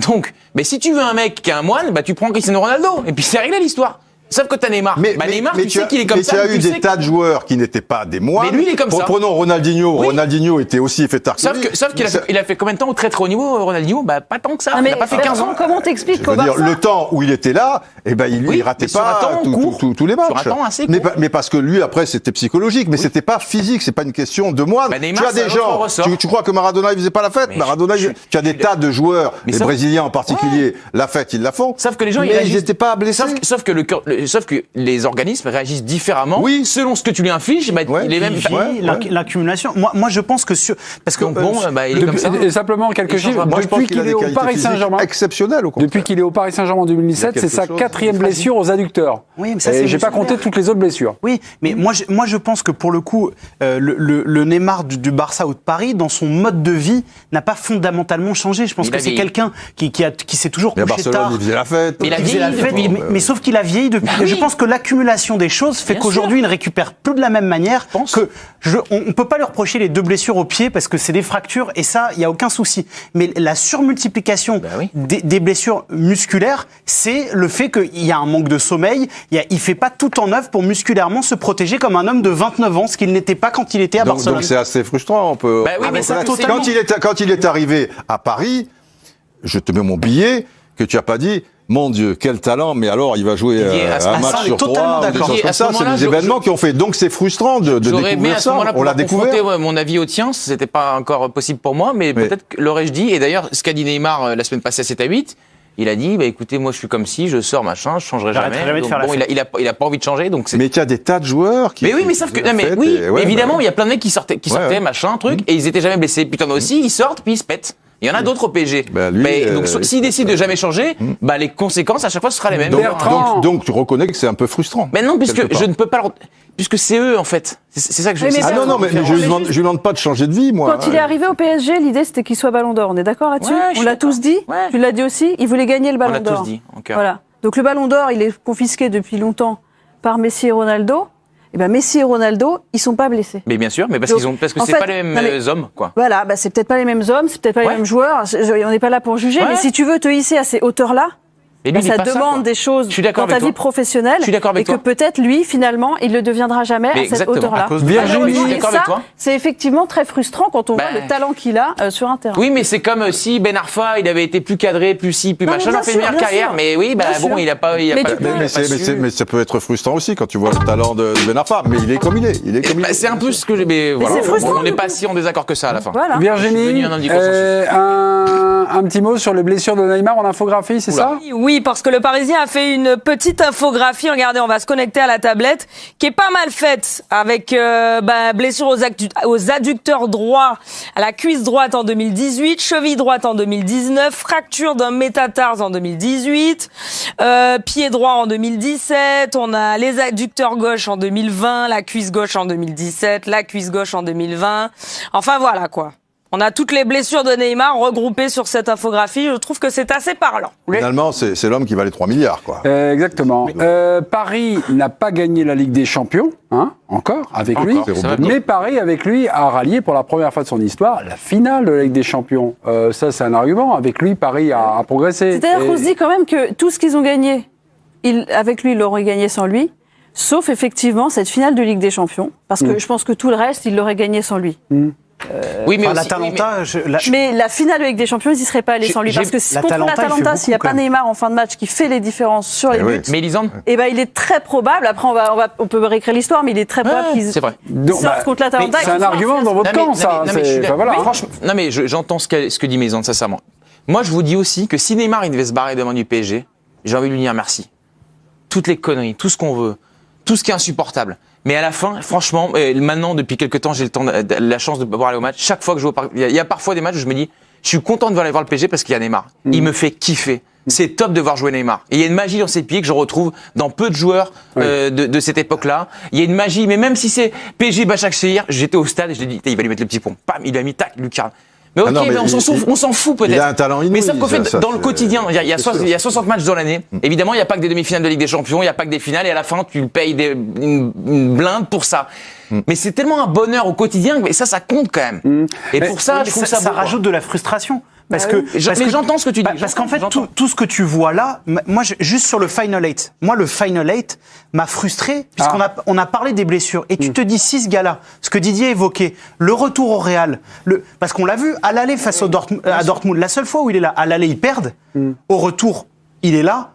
Donc, mais si tu veux un mec qui est un moine, tu prends Cristiano Ronaldo. Et puis c'est réglé l'histoire. Sauf que t'as Neymar. Neymar, tu sais qu'il est comme ça. Mais tu as eu des tas de joueurs qui n'étaient pas des moines. Mais lui, il est comme ça. Prenons Ronaldinho. Oui. Ronaldinho était aussi fait tard. Sauf qu'il a fait combien de temps au très haut niveau, Ronaldinho? Pas tant que ça. Il n'a pas fait 15 ans. Comment t'expliques qu'au Barça, le temps où il était là, il ratait pas tous les matchs. Sur un temps assez court. Mais parce que lui, après, c'était psychologique. Mais c'était pas physique. C'est pas une question de moine. Tu as des gens. Tu crois que Maradona, il faisait pas la fête? Maradona, tu as des tas de joueurs, les Brésiliens en particulier, la fête, ils la font. Sauf que les gens, ils n'étaient pas blessés. Sauf que les organismes réagissent différemment selon ce que tu lui infliges. Il est même l'accumulation. Moi, je pense que parce que il est comme ça. Et simplement quelques chiffres. Depuis qu'il est au Paris Saint-Germain, exceptionnel au contraire. Depuis qu'il est au Paris Saint-Germain en 2017, c'est sa 4e blessure aux adducteurs. Oui, mais ça, c'est j'ai pas compté toutes les autres blessures. Oui, mais moi, je pense que pour le coup, le Neymar du Barça ou de Paris, dans son mode de vie, n'a pas fondamentalement changé. Je pense que c'est quelqu'un qui s'est toujours couché tard. Il faisait la fête. Mais sauf qu'il a vieilli depuis. Je pense que l'accumulation des choses fait qu'aujourd'hui, il ne récupère plus de la même manière. On ne peut pas lui reprocher les 2 blessures au pied parce que c'est des fractures et ça, il n'y a aucun souci. Mais la surmultiplication des blessures musculaires, c'est le fait qu'il y a un manque de sommeil. Il ne fait pas tout en œuvre pour musculairement se protéger comme un homme de 29 ans, ce qu'il n'était pas quand il était à Barcelone. Donc c'est assez frustrant. Quand il est arrivé à Paris, je te mets mon billet, que tu n'as pas dit... Mon Dieu, quel talent, mais alors il va jouer un match sur 3, des choses comme ça, c'est des événements qui ont fait. Donc c'est frustrant de découvrir ça, on l'a découvert. Mon avis au tien, c'était pas encore possible pour moi, mais peut-être l'aurais-je dit, et d'ailleurs ce qu'a dit Neymar la semaine passée à 7-8, il a dit, écoutez, moi je suis comme si, je sors, machin, je changerai jamais. Donc, il a pas envie de changer, donc c'est... Mais tu as des tas de joueurs qui... Mais oui, mais sauf que... évidemment, il y a plein de mecs qui sortaient, machin, truc, et ils étaient jamais blessés. Puis t'en as aussi, ils sortent, puis ils se pètent. Il y en a d'autres au PSG. Donc, s'il décide de jamais changer, les conséquences, à chaque fois, ce sera les mêmes. Donc, tu reconnais que c'est un peu frustrant. Mais non, puisque je ne peux pas puisque c'est eux, en fait. C'est ça que je veux dire. Ah non, mais je lui demande pas de changer de vie, moi. Quand il est arrivé au PSG, l'idée, c'était qu'il soit Ballon d'Or. On est d'accord là-dessus? On l'a tous dit? Tu l'as dit aussi? Il voulait gagner le Ballon d'Or. On l'a tous dit, en cœur. Voilà. Donc, le Ballon d'Or, il est confisqué depuis longtemps par Messi et Ronaldo. Messi et Ronaldo, ils sont pas blessés. Mais bien sûr, mais parce que c'est pas les mêmes hommes, quoi. Voilà, c'est peut-être pas les mêmes hommes, c'est peut-être pas les mêmes joueurs. On n'est pas là pour juger, mais si tu veux te hisser à ces hauteurs-là, ça demande des choses dans ta vie professionnelle et que peut-être lui, finalement, il ne deviendra jamais à cette hauteur-là. Virginie, c'est effectivement très frustrant quand on voit le talent qu'il a sur un terrain. Oui, mais c'est comme si Ben Arfa, il avait été plus cadré, plus ci, plus machin, il a fait une meilleure carrière. Mais oui, il a pas. Mais ça peut être frustrant aussi quand tu vois le talent de Ben Arfa. Mais il est comme il est. C'est un peu ce que j'ai. C'est frustrant. On n'est pas si en désaccord que ça à la fin. Virginie, un petit mot sur les blessures de Neymar en infographie, c'est ça? Oui, parce que le Parisien a fait une petite infographie. Regardez, on va se connecter à la tablette, qui est pas mal faite, avec blessure aux adducteurs droits, à la cuisse droite en 2018, cheville droite en 2019, fracture d'un métatarse en 2018, pied droit en 2017, on a les adducteurs gauche en 2020, la cuisse gauche en 2017, la cuisse gauche en 2020. Enfin voilà quoi. On a toutes les blessures de Neymar regroupées sur cette infographie. Je trouve que c'est assez parlant. Finalement, c'est l'homme qui valait 3 milliards, quoi. Exactement. Paris n'a pas gagné la Ligue des Champions, encore, avec lui. Mais Paris, avec lui, a rallié pour la première fois de son histoire la finale de la Ligue des Champions. Ça, c'est un argument. Avec lui, Paris a progressé. C'est-à-dire qu'on se dit quand même que tout ce qu'ils ont gagné avec lui, il l'aurait gagné sans lui. Sauf effectivement cette finale de Ligue des Champions. Parce que je pense que tout le reste, il l'aurait gagné sans lui. Oui, mais enfin, l'Atalanta, mais la finale de Ligue des Champions, ils n'y seraient pas allés sans lui. Parce que contre l'Atalanta, s'il n'y a pas Neymar en fin de match qui fait les différences sur les buts, mais Lisandre, il est très probable, après on peut réécrire l'histoire, mais il est très probable qu'ils sortent contre l'Atalanta. C'est un argument dans votre camp, ça. Non, mais j'entends ce que dit Mélisande, sincèrement. Moi, je vous dis aussi que si Neymar il devait se barrer devant du PSG, j'ai envie de lui dire merci. Toutes les conneries, tout ce qu'on veut, tout ce qui est insupportable. Mais à la fin, franchement, maintenant, depuis quelques temps, j'ai la chance de pouvoir aller au match. Chaque fois que je joue il y a parfois des matchs où je me dis, je suis content de aller voir le PSG parce qu'il y a Neymar. Il me fait kiffer. C'est top de voir jouer Neymar. Et il y a une magie dans ses pieds que je retrouve dans peu de joueurs de cette époque-là. Il y a une magie, mais même si c'est PSG Başakşehir, j'étais au stade et je l'ai dit, il va lui mettre le petit pont. Pam, il a mis tac, Lucarne. Mais ok, mais on s'en fout peut-être. Il a un talent inouï. Mais ça, dans le quotidien, il y a 60 matchs dans l'année. Évidemment, il n'y a pas que des demi-finales de Ligue des Champions, il n'y a pas que des finales, et à la fin, tu payes une blinde pour ça. Mais c'est tellement un bonheur au quotidien, mais ça compte quand même. Et pour ça, je trouve ça rajoute de la frustration. Parce que j'entends ce que tu dis. Parce qu'en fait, tout ce que tu vois là, moi, juste sur le Final 8, le Final 8 m'a frustré, puisqu'on a parlé des blessures. Et tu te dis, si ce gars-là, ce que Didier évoquait, le retour au Real, parce qu'on l'a vu, à l'aller face à Dortmund, la seule fois où il est là, à l'aller, ils perdent. Au retour, il est là.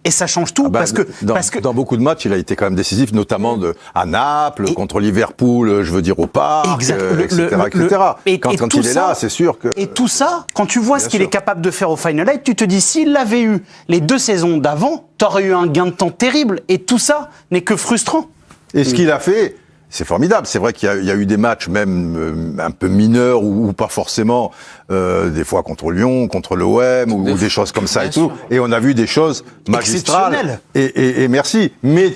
Et ça change tout parce que dans beaucoup de matchs, il a été quand même décisif, notamment à Naples, contre Liverpool, je veux dire au Parc, etc. Quand il est là, c'est sûr que. Et tout ça, quand tu vois ce qu'il est capable de faire au Final 8, tu te dis s'il l'avait eu les 2 saisons d'avant, t'aurais eu un gain de temps terrible. Et tout ça n'est que frustrant. Et ce qu'il a fait. C'est formidable. C'est vrai qu'il y a eu des matchs même un peu mineurs ou pas forcément, des fois contre Lyon, contre l'OM ou des choses comme ça et tout. Et on a vu des choses magistrales. Et merci. Mais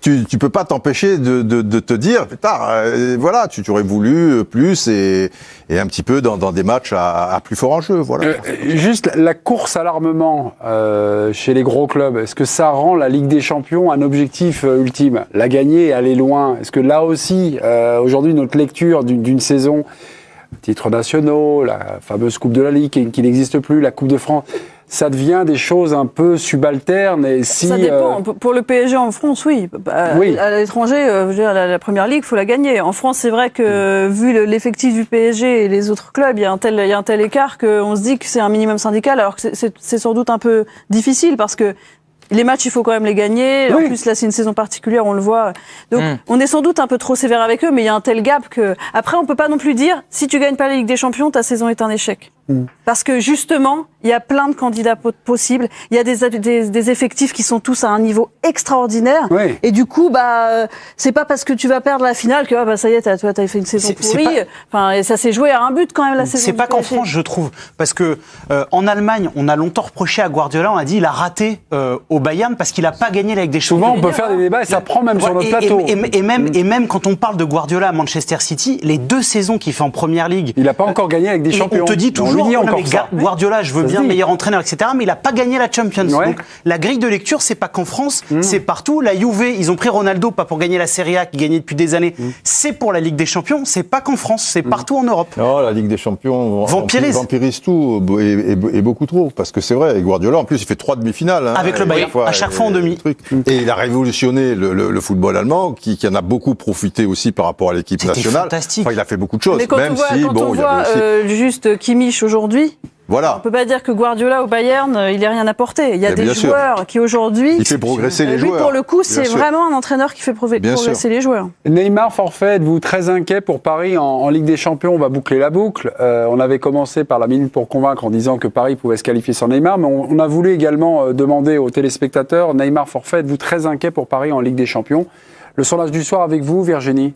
tu peux pas t'empêcher de te dire, putain, voilà, tu aurais voulu plus et un petit peu dans des matchs à plus fort enjeu, voilà. Juste la course à l'armement chez les gros clubs, est-ce que ça rend la Ligue des Champions un objectif ultime? La gagner et aller loin? Est-ce que là aussi, aujourd'hui, notre lecture d'une saison, titres nationaux, la fameuse Coupe de la Ligue qui n'existe plus, la Coupe de France, ça devient des choses un peu subalternes et si... Ça dépend. Pour le PSG en France, oui. À l'étranger, je veux dire, la Première Ligue, il faut la gagner. En France, c'est vrai que vu l'effectif du PSG et les autres clubs, il y a un tel écart qu'on se dit que c'est un minimum syndical, alors que c'est sans doute un peu difficile parce que les matchs, il faut quand même les gagner. En plus, là, c'est une saison particulière, on le voit. Donc, on est sans doute un peu trop sévère avec eux, mais il y a un tel gap que... Après, on peut pas non plus dire, si tu gagnes pas la Ligue des Champions, ta saison est un échec. Parce que, justement, il y a plein de candidats possibles. Il y a des effectifs qui sont tous à un niveau extraordinaire. Et du coup, c'est pas parce que tu vas perdre la finale que, ça y est, t'as fait une saison pourrie. Enfin, et ça s'est joué à un but, quand même, la saison. C'est pas qu'en France, je trouve. Parce que, en Allemagne, on a longtemps reproché à Guardiola, on a dit, il a raté, au Bayern parce qu'il a pas gagné la Ligue des Champions. Souvent, on peut faire des débats et ça prend même sur notre plateau. Et même quand on parle de Guardiola à Manchester City, les 2 saisons qu'il fait en Première Ligue. Il a pas encore gagné avec des champions. On te dit toujours, Guardiola, je veux bien meilleur entraîneur, etc. Mais il a pas gagné la Champions. Donc, la grille de lecture, c'est pas qu'en France, c'est partout. La Juve, ils ont pris Ronaldo, pas pour gagner la Serie A, qui gagnait depuis des années. C'est pour la Ligue des Champions, c'est pas qu'en France, c'est partout en Europe. Non, la Ligue des Champions vampirise tout, et beaucoup trop. Parce que c'est vrai, Guardiola, en plus, il fait 3 demi-finales. Avec le Bayern, à chaque fois en demi. Et il a révolutionné le football allemand, qui en a beaucoup profité aussi par rapport à l'équipe nationale. Fantastique. Enfin, il a fait beaucoup de choses. Mais quand on voit juste Kimmich aujourd'hui, voilà. On peut pas dire que Guardiola au Bayern, il n'a rien apporté. Il y a des joueurs qui aujourd'hui... Il fait progresser les joueurs. Pour le coup, c'est vraiment un entraîneur qui fait progresser les joueurs. Neymar forfait, êtes-vous très inquiet pour Paris en Ligue des Champions? On va boucler la boucle. On avait commencé par la minute pour convaincre en disant que Paris pouvait se qualifier sans Neymar, mais on a voulu également demander aux téléspectateurs, Neymar forfait, êtes-vous très inquiet pour Paris en Ligue des Champions? Le sondage du soir avec vous, Virginie.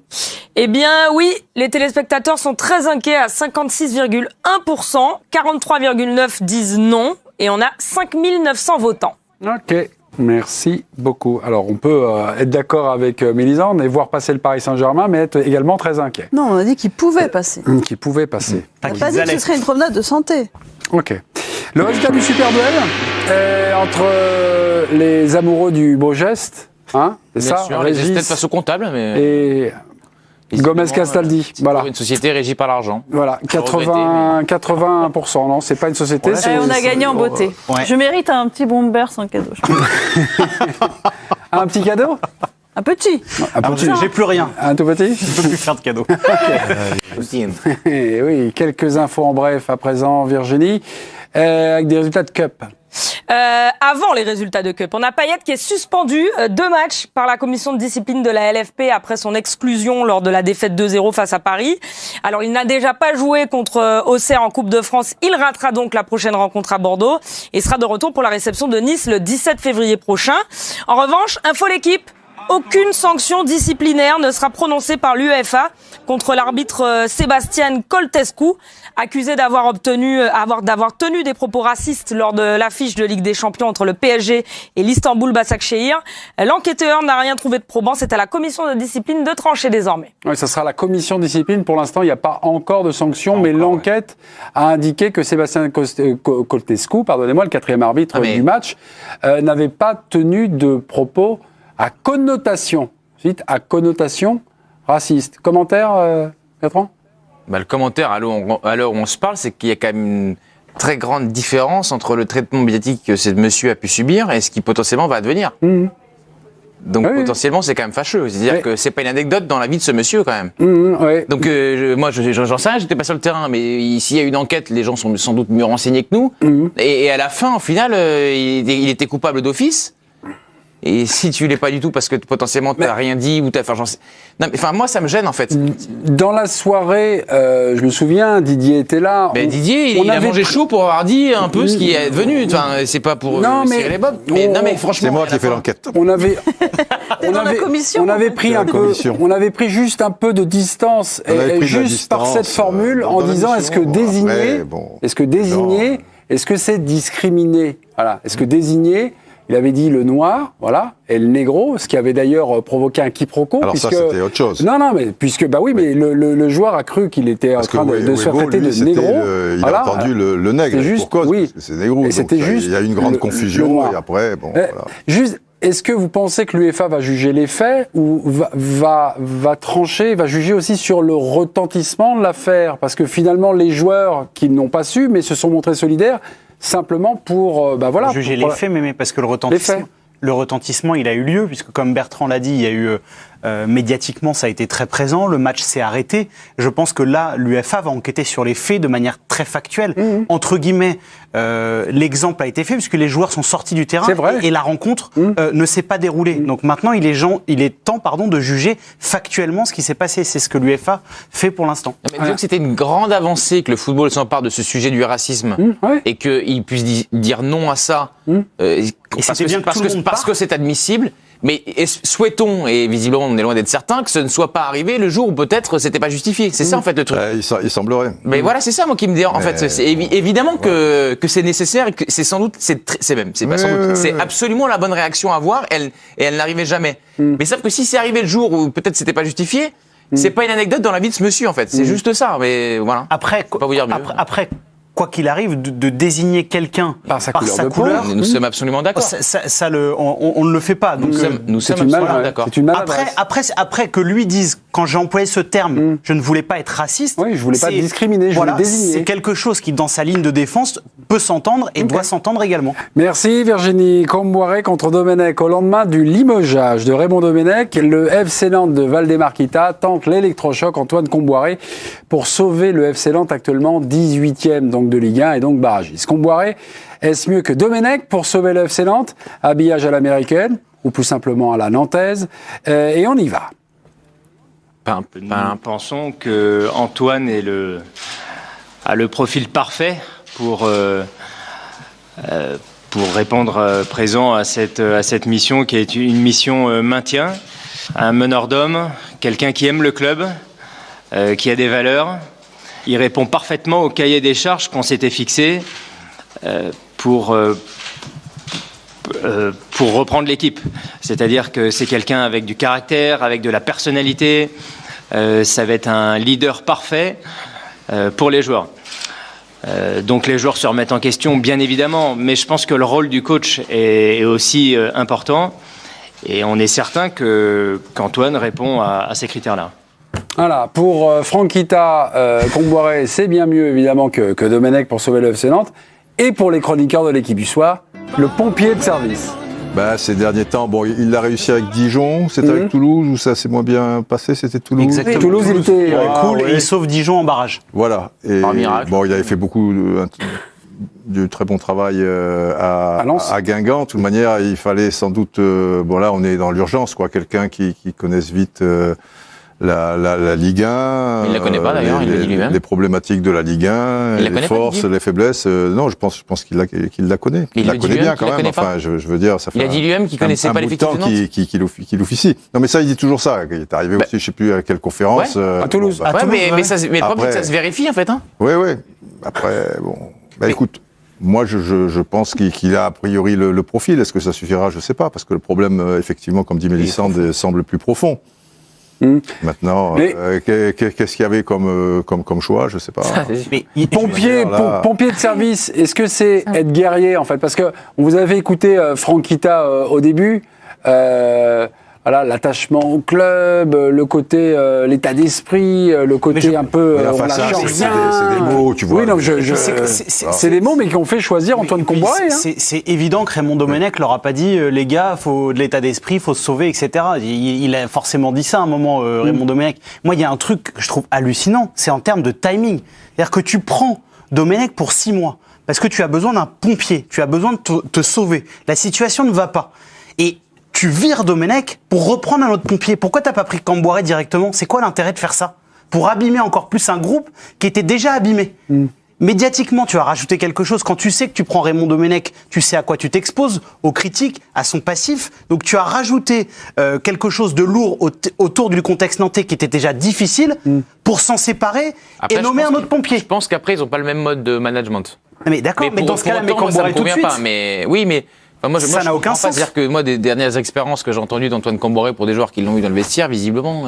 Eh bien oui, les téléspectateurs sont très inquiets à 56,1%, 43,9% disent non, et on a 5900 votants. Ok, merci beaucoup. Alors on peut être d'accord avec Mélisande et voir passer le Paris Saint-Germain, mais être également très inquiet. Non, on a dit qu'il pouvait passer. Qu'il pouvait passer. On n'a pas dit que ce serait une promenade de santé. Ok. Le résultat du super duel entre les amoureux du beau geste, hein, c'est Bien ça, sûr, Régis, peut-être face au comptable, mais... et Gomez Castaldi, voilà. Une société régie par l'argent. Voilà, 81%. Non, c'est pas une société. On a gagné en beauté. Ouais. Je mérite un petit bomber sans cadeau. Un petit cadeau? Un petit. J'ai plus rien. Un tout petit? Je peux plus faire de cadeaux. Oui, quelques infos en bref à présent, Virginie, avec des résultats de Cup. Avant les résultats de Cup, on a Payet qui est suspendu 2 matchs par la commission de discipline de la LFP après son exclusion lors de la défaite 2-0 face à Paris. Alors il n'a déjà pas joué contre Auxerre en Coupe de France. Il ratera donc la prochaine rencontre à Bordeaux et sera de retour pour la réception de Nice le 17 février prochain. En revanche, info l'équipe. Aucune sanction disciplinaire ne sera prononcée par l'UEFA contre l'arbitre Sébastien Coltescu, accusé d'avoir tenu des propos racistes lors de l'affiche de Ligue des Champions entre le PSG et l'Istanbul Başakşehir. L'enquêteur n'a rien trouvé de probant, c'est à la commission de discipline de trancher désormais. Oui, ça sera la commission de discipline. Pour l'instant, il n'y a pas encore de sanction, mais l'enquête a indiqué que Sébastien Coltescu, pardonnez-moi, le 4e arbitre du match, n'avait pas tenu de propos à connotation raciste. Commentaire, Bertrand? Le commentaire, à l'heure où on se parle, c'est qu'il y a quand même une très grande différence entre le traitement médiatique que ce monsieur a pu subir et ce qui potentiellement va advenir. Donc potentiellement, c'est quand même fâcheux. C'est-à-dire que c'est pas une anecdote dans la vie de ce monsieur quand même. Donc moi, j'en sais rien, j'étais pas sur le terrain, mais s'il y a une enquête, les gens sont sans doute mieux renseignés que nous. Et à la fin, au final, il était coupable d'office. Et si tu l'es pas du tout parce que potentiellement t'as rien dit ou moi ça me gêne en fait. Dans la soirée, je me souviens, Didier était là. Mais Didier, il a mangé chaud pour avoir dit un peu ce qui est devenu. Enfin, c'est pas pour cirer les bobs. Mais franchement, c'est moi qui ai fait l'enquête. On avait pris juste un peu de distance, par cette formule, en disant est-ce que c'est discriminé? Voilà, est-ce que désigner? Il avait dit le noir, voilà, et le négro, ce qui avait d'ailleurs provoqué un quiproquo. Alors ça, c'était autre chose. Non, mais mais le joueur a cru qu'il était en train de se faire traiter de négro. Il a entendu le nègre pour cause, parce que c'est négro. Et c'était juste. Il y a eu une grande confusion, et après, bon. Voilà. Juste, est-ce que vous pensez que l'UEFA va juger les faits ou va trancher, va juger aussi sur le retentissement de l'affaire? Parce que finalement, les joueurs qui n'ont pas su, mais se sont montrés solidaires, simplement pour juger les faits, mais parce que le retentissement, il a eu lieu, puisque comme Bertrand l'a dit, il y a eu médiatiquement, ça a été très présent, le match s'est arrêté. Je pense que là, l'UEFA va enquêter sur les faits de manière très factuelle. Entre guillemets, l'exemple a été fait, puisque les joueurs sont sortis du terrain et la rencontre ne s'est pas déroulée. Donc maintenant, il est temps de juger factuellement ce qui s'est passé. C'est ce que l'UEFA fait pour l'instant. Disons que c'était une grande avancée que le football s'empare de ce sujet du racisme et qu'il puisse dire non à ça parce que c'est admissible. Mais souhaitons, et visiblement on est loin d'être certain, que ce ne soit pas arrivé le jour où peut-être c'était pas justifié. C'est ça en fait le truc. Il semblerait. Mais voilà, c'est ça moi qui me dérange. En fait, c'est évidemment que c'est nécessaire et que c'est sans doute, c'est absolument la bonne réaction à avoir. Et elle n'arrivait jamais. Mais sauf que si c'est arrivé le jour où peut-être c'était pas justifié, c'est pas une anecdote dans la vie de ce monsieur en fait. C'est juste ça. Mais voilà. Après, pas vous dire mieux. Après, quoi qu'il arrive, de désigner quelqu'un par sa couleur, nous sommes absolument d'accord. On ne le fait pas. Donc nous sommes absolument d'accord. Après que lui dise, quand j'ai employé ce terme, je ne voulais pas être raciste. Oui, je voulais pas discriminer, je voulais désigner. C'est quelque chose qui, dans sa ligne de défense, peut s'entendre et doit s'entendre également. Merci Virginie. Comboiré contre Domenech. Au lendemain du limogeage de Raymond Domenech, le FC Nantes de Valdemarquita tente l'électrochoc Antoine Comboiré pour sauver le FC Nantes actuellement 18e de Ligue 1 et donc barragiste. Comboiré, est-ce mieux que Domenech pour sauver le FC Nantes? Habillage à l'américaine ou plus simplement à la nantaise? Et on y va. Nous pensons que Antoine a le profil parfait pour répondre présent à cette mission qui est une mission maintien. Un meneur d'hommes, quelqu'un qui aime le club, qui a des valeurs. Il répond parfaitement au cahier des charges qu'on s'était fixé pour reprendre l'équipe. C'est-à-dire que c'est quelqu'un avec du caractère, avec de la personnalité. Ça va être un leader parfait pour les joueurs. Donc les joueurs se remettent en question, bien évidemment, mais je pense que le rôle du coach est aussi important. Et on est certain qu'Antoine répond à ces critères-là. Voilà, pour Franquita, Comboiré, c'est bien mieux évidemment que Domenech pour sauver le FC Nantes. Et pour les chroniqueurs de l'équipe du soir, le pompier de service. Bah, ces derniers temps, bon, il l'a réussi avec Dijon, c'était avec Toulouse, ou ça s'est moins bien passé, c'était Toulouse. Exactement. Toulouse, il était cool, et il sauve Dijon en barrage. Voilà. Et Par miracle. bon, il avait fait beaucoup de très bon travail à Guingamp. De toute manière, il fallait sans doute, bon là, on est dans l'urgence, quoi, quelqu'un qui connaisse vite la Ligue 1. Il la connaît pas d'ailleurs, il le dit lui-même. Les problématiques de la Ligue 1, les forces, les faiblesses. Non, je pense qu'il la connaît. Il la le dit connaît lui-même bien qu'il quand la même. connaît pas. Enfin, je veux dire, ça fait. Il a dit lui-même qu'il connaissait pas l'effectif de Nantes. Qu'il officie. Non, mais ça, il dit toujours ça. Il est arrivé aussi, je sais plus à quelle conférence. À Toulouse. Bon, bah, mais le problème, c'est que ça se vérifie en fait. Hein. Oui. Après, bon. Bah, écoute. Moi, je pense qu'il a a priori le profil. Est-ce que ça suffira? Je ne sais pas, parce que le problème, effectivement, comme dit Mélissande, semble plus profond. Maintenant, qu'est-ce qu'il y avait comme choix? Je ne sais pas. Pompier de service, est-ce que c'est être guerrier, en fait? Parce qu'on vous avait écouté Franquita au début. Voilà, l'attachement au club, le côté, l'état d'esprit, le côté un peu, on la change bien. C'est des mots, tu vois. Oui, non, c'est des mots, mais qui ont fait choisir Antoine Comboiré. C'est évident que Raymond Domenech leur a pas dit, les gars, faut de l'état d'esprit, faut se sauver, etc. Il a forcément dit ça à un moment, Raymond Domenech. Moi, il y a un truc que je trouve hallucinant, c'est en termes de timing. C'est-à-dire que tu prends Domenech pour 6 mois, parce que tu as besoin d'un pompier, tu as besoin de te sauver. La situation ne va pas. Et tu vires Domenech pour reprendre un autre pompier. Pourquoi t'as pas pris Comboiré directement? C'est quoi l'intérêt de faire ça? Pour abîmer encore plus un groupe qui était déjà abîmé. Médiatiquement, tu as rajouté quelque chose. Quand tu sais que tu prends Raymond Domenech, tu sais à quoi tu t'exposes, aux critiques, à son passif. Donc tu as rajouté quelque chose de lourd autour du contexte nantais qui était déjà difficile pour s'en séparer. Après, et nommer un autre pompier. Je pense qu'après, ils n'ont pas le même mode de management. Mais d'accord, mais dans ce cas-là, mais Comboiré tout de suite. Moi, ça n'a aucun sens. C'est-à-dire que moi, des dernières expériences que j'ai entendues d'Antoine Comboiré pour des joueurs qui l'ont eu dans le vestiaire, visiblement,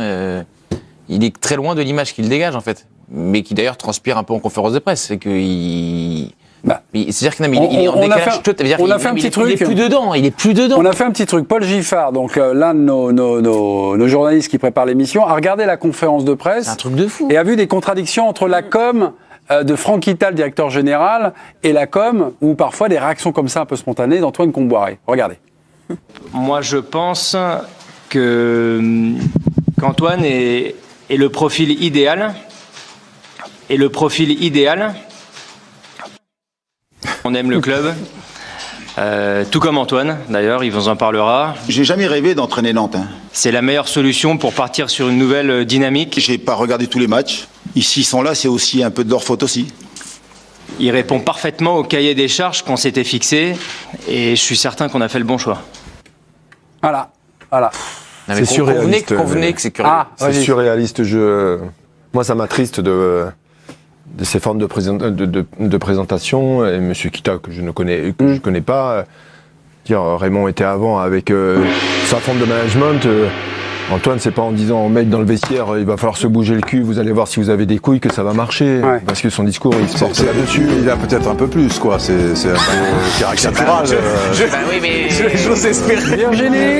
il est très loin de l'image qu'il dégage, en fait. Mais qui d'ailleurs transpire un peu en conférence de presse. C'est que c'est-à-dire qu'il est en décalage. On a fait un petit truc. Il est plus dedans. On a fait un petit truc. Paul Giffard, donc l'un de nos journalistes qui prépare l'émission, a regardé la conférence de presse. C'est un truc de fou. Et a vu des contradictions entre la com de Franquita, le directeur général, et la com, ou parfois des réactions comme ça un peu spontanées d'Antoine Comboiré. Regardez. Moi, je pense qu'Antoine est le profil idéal. Et le profil idéal, on aime le club, tout comme Antoine, d'ailleurs, il vous en parlera. J'ai jamais rêvé d'entraîner Nantes. C'est la meilleure solution pour partir sur une nouvelle dynamique. J'ai pas regardé tous les matchs. Ici, ils sont là, c'est aussi un peu de leur faute aussi. Il répond parfaitement au cahier des charges qu'on s'était fixé et je suis certain qu'on a fait le bon choix. Voilà. C'est surréaliste. Convenez que c'est curieux. C'est surréaliste. Moi, ça m'attriste de ces formes de présentation. Et M. Kita, que je ne connais pas, Raymond était avant avec sa forme de management. Antoine, c'est pas en disant au mec dans le vestiaire, il va falloir se bouger le cul, vous allez voir si vous avez des couilles que ça va marcher. Ouais. Parce que son discours, il se porte là-dessus. Il a peut-être un peu plus, quoi. C'est un peu caricatural. J'ose espérer. Virginie,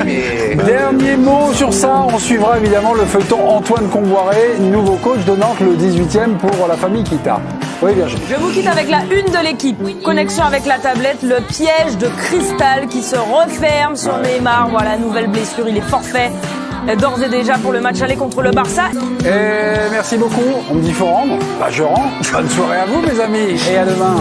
dernier mot sur ça. On suivra évidemment le feuilleton Antoine Comboiré, nouveau coach de Nantes, le 18e pour la famille Kita. Oui, Virginie. Je vous quitte avec la une de l'équipe. Connexion avec la tablette, le piège de cristal qui se referme sur Neymar. Voilà, nouvelle blessure, il est forfait. D'ores et déjà pour le match aller contre le Barça. Et merci beaucoup. On me dit faut rendre. Bah je rends. Bonne soirée à vous, mes amis. Et à demain.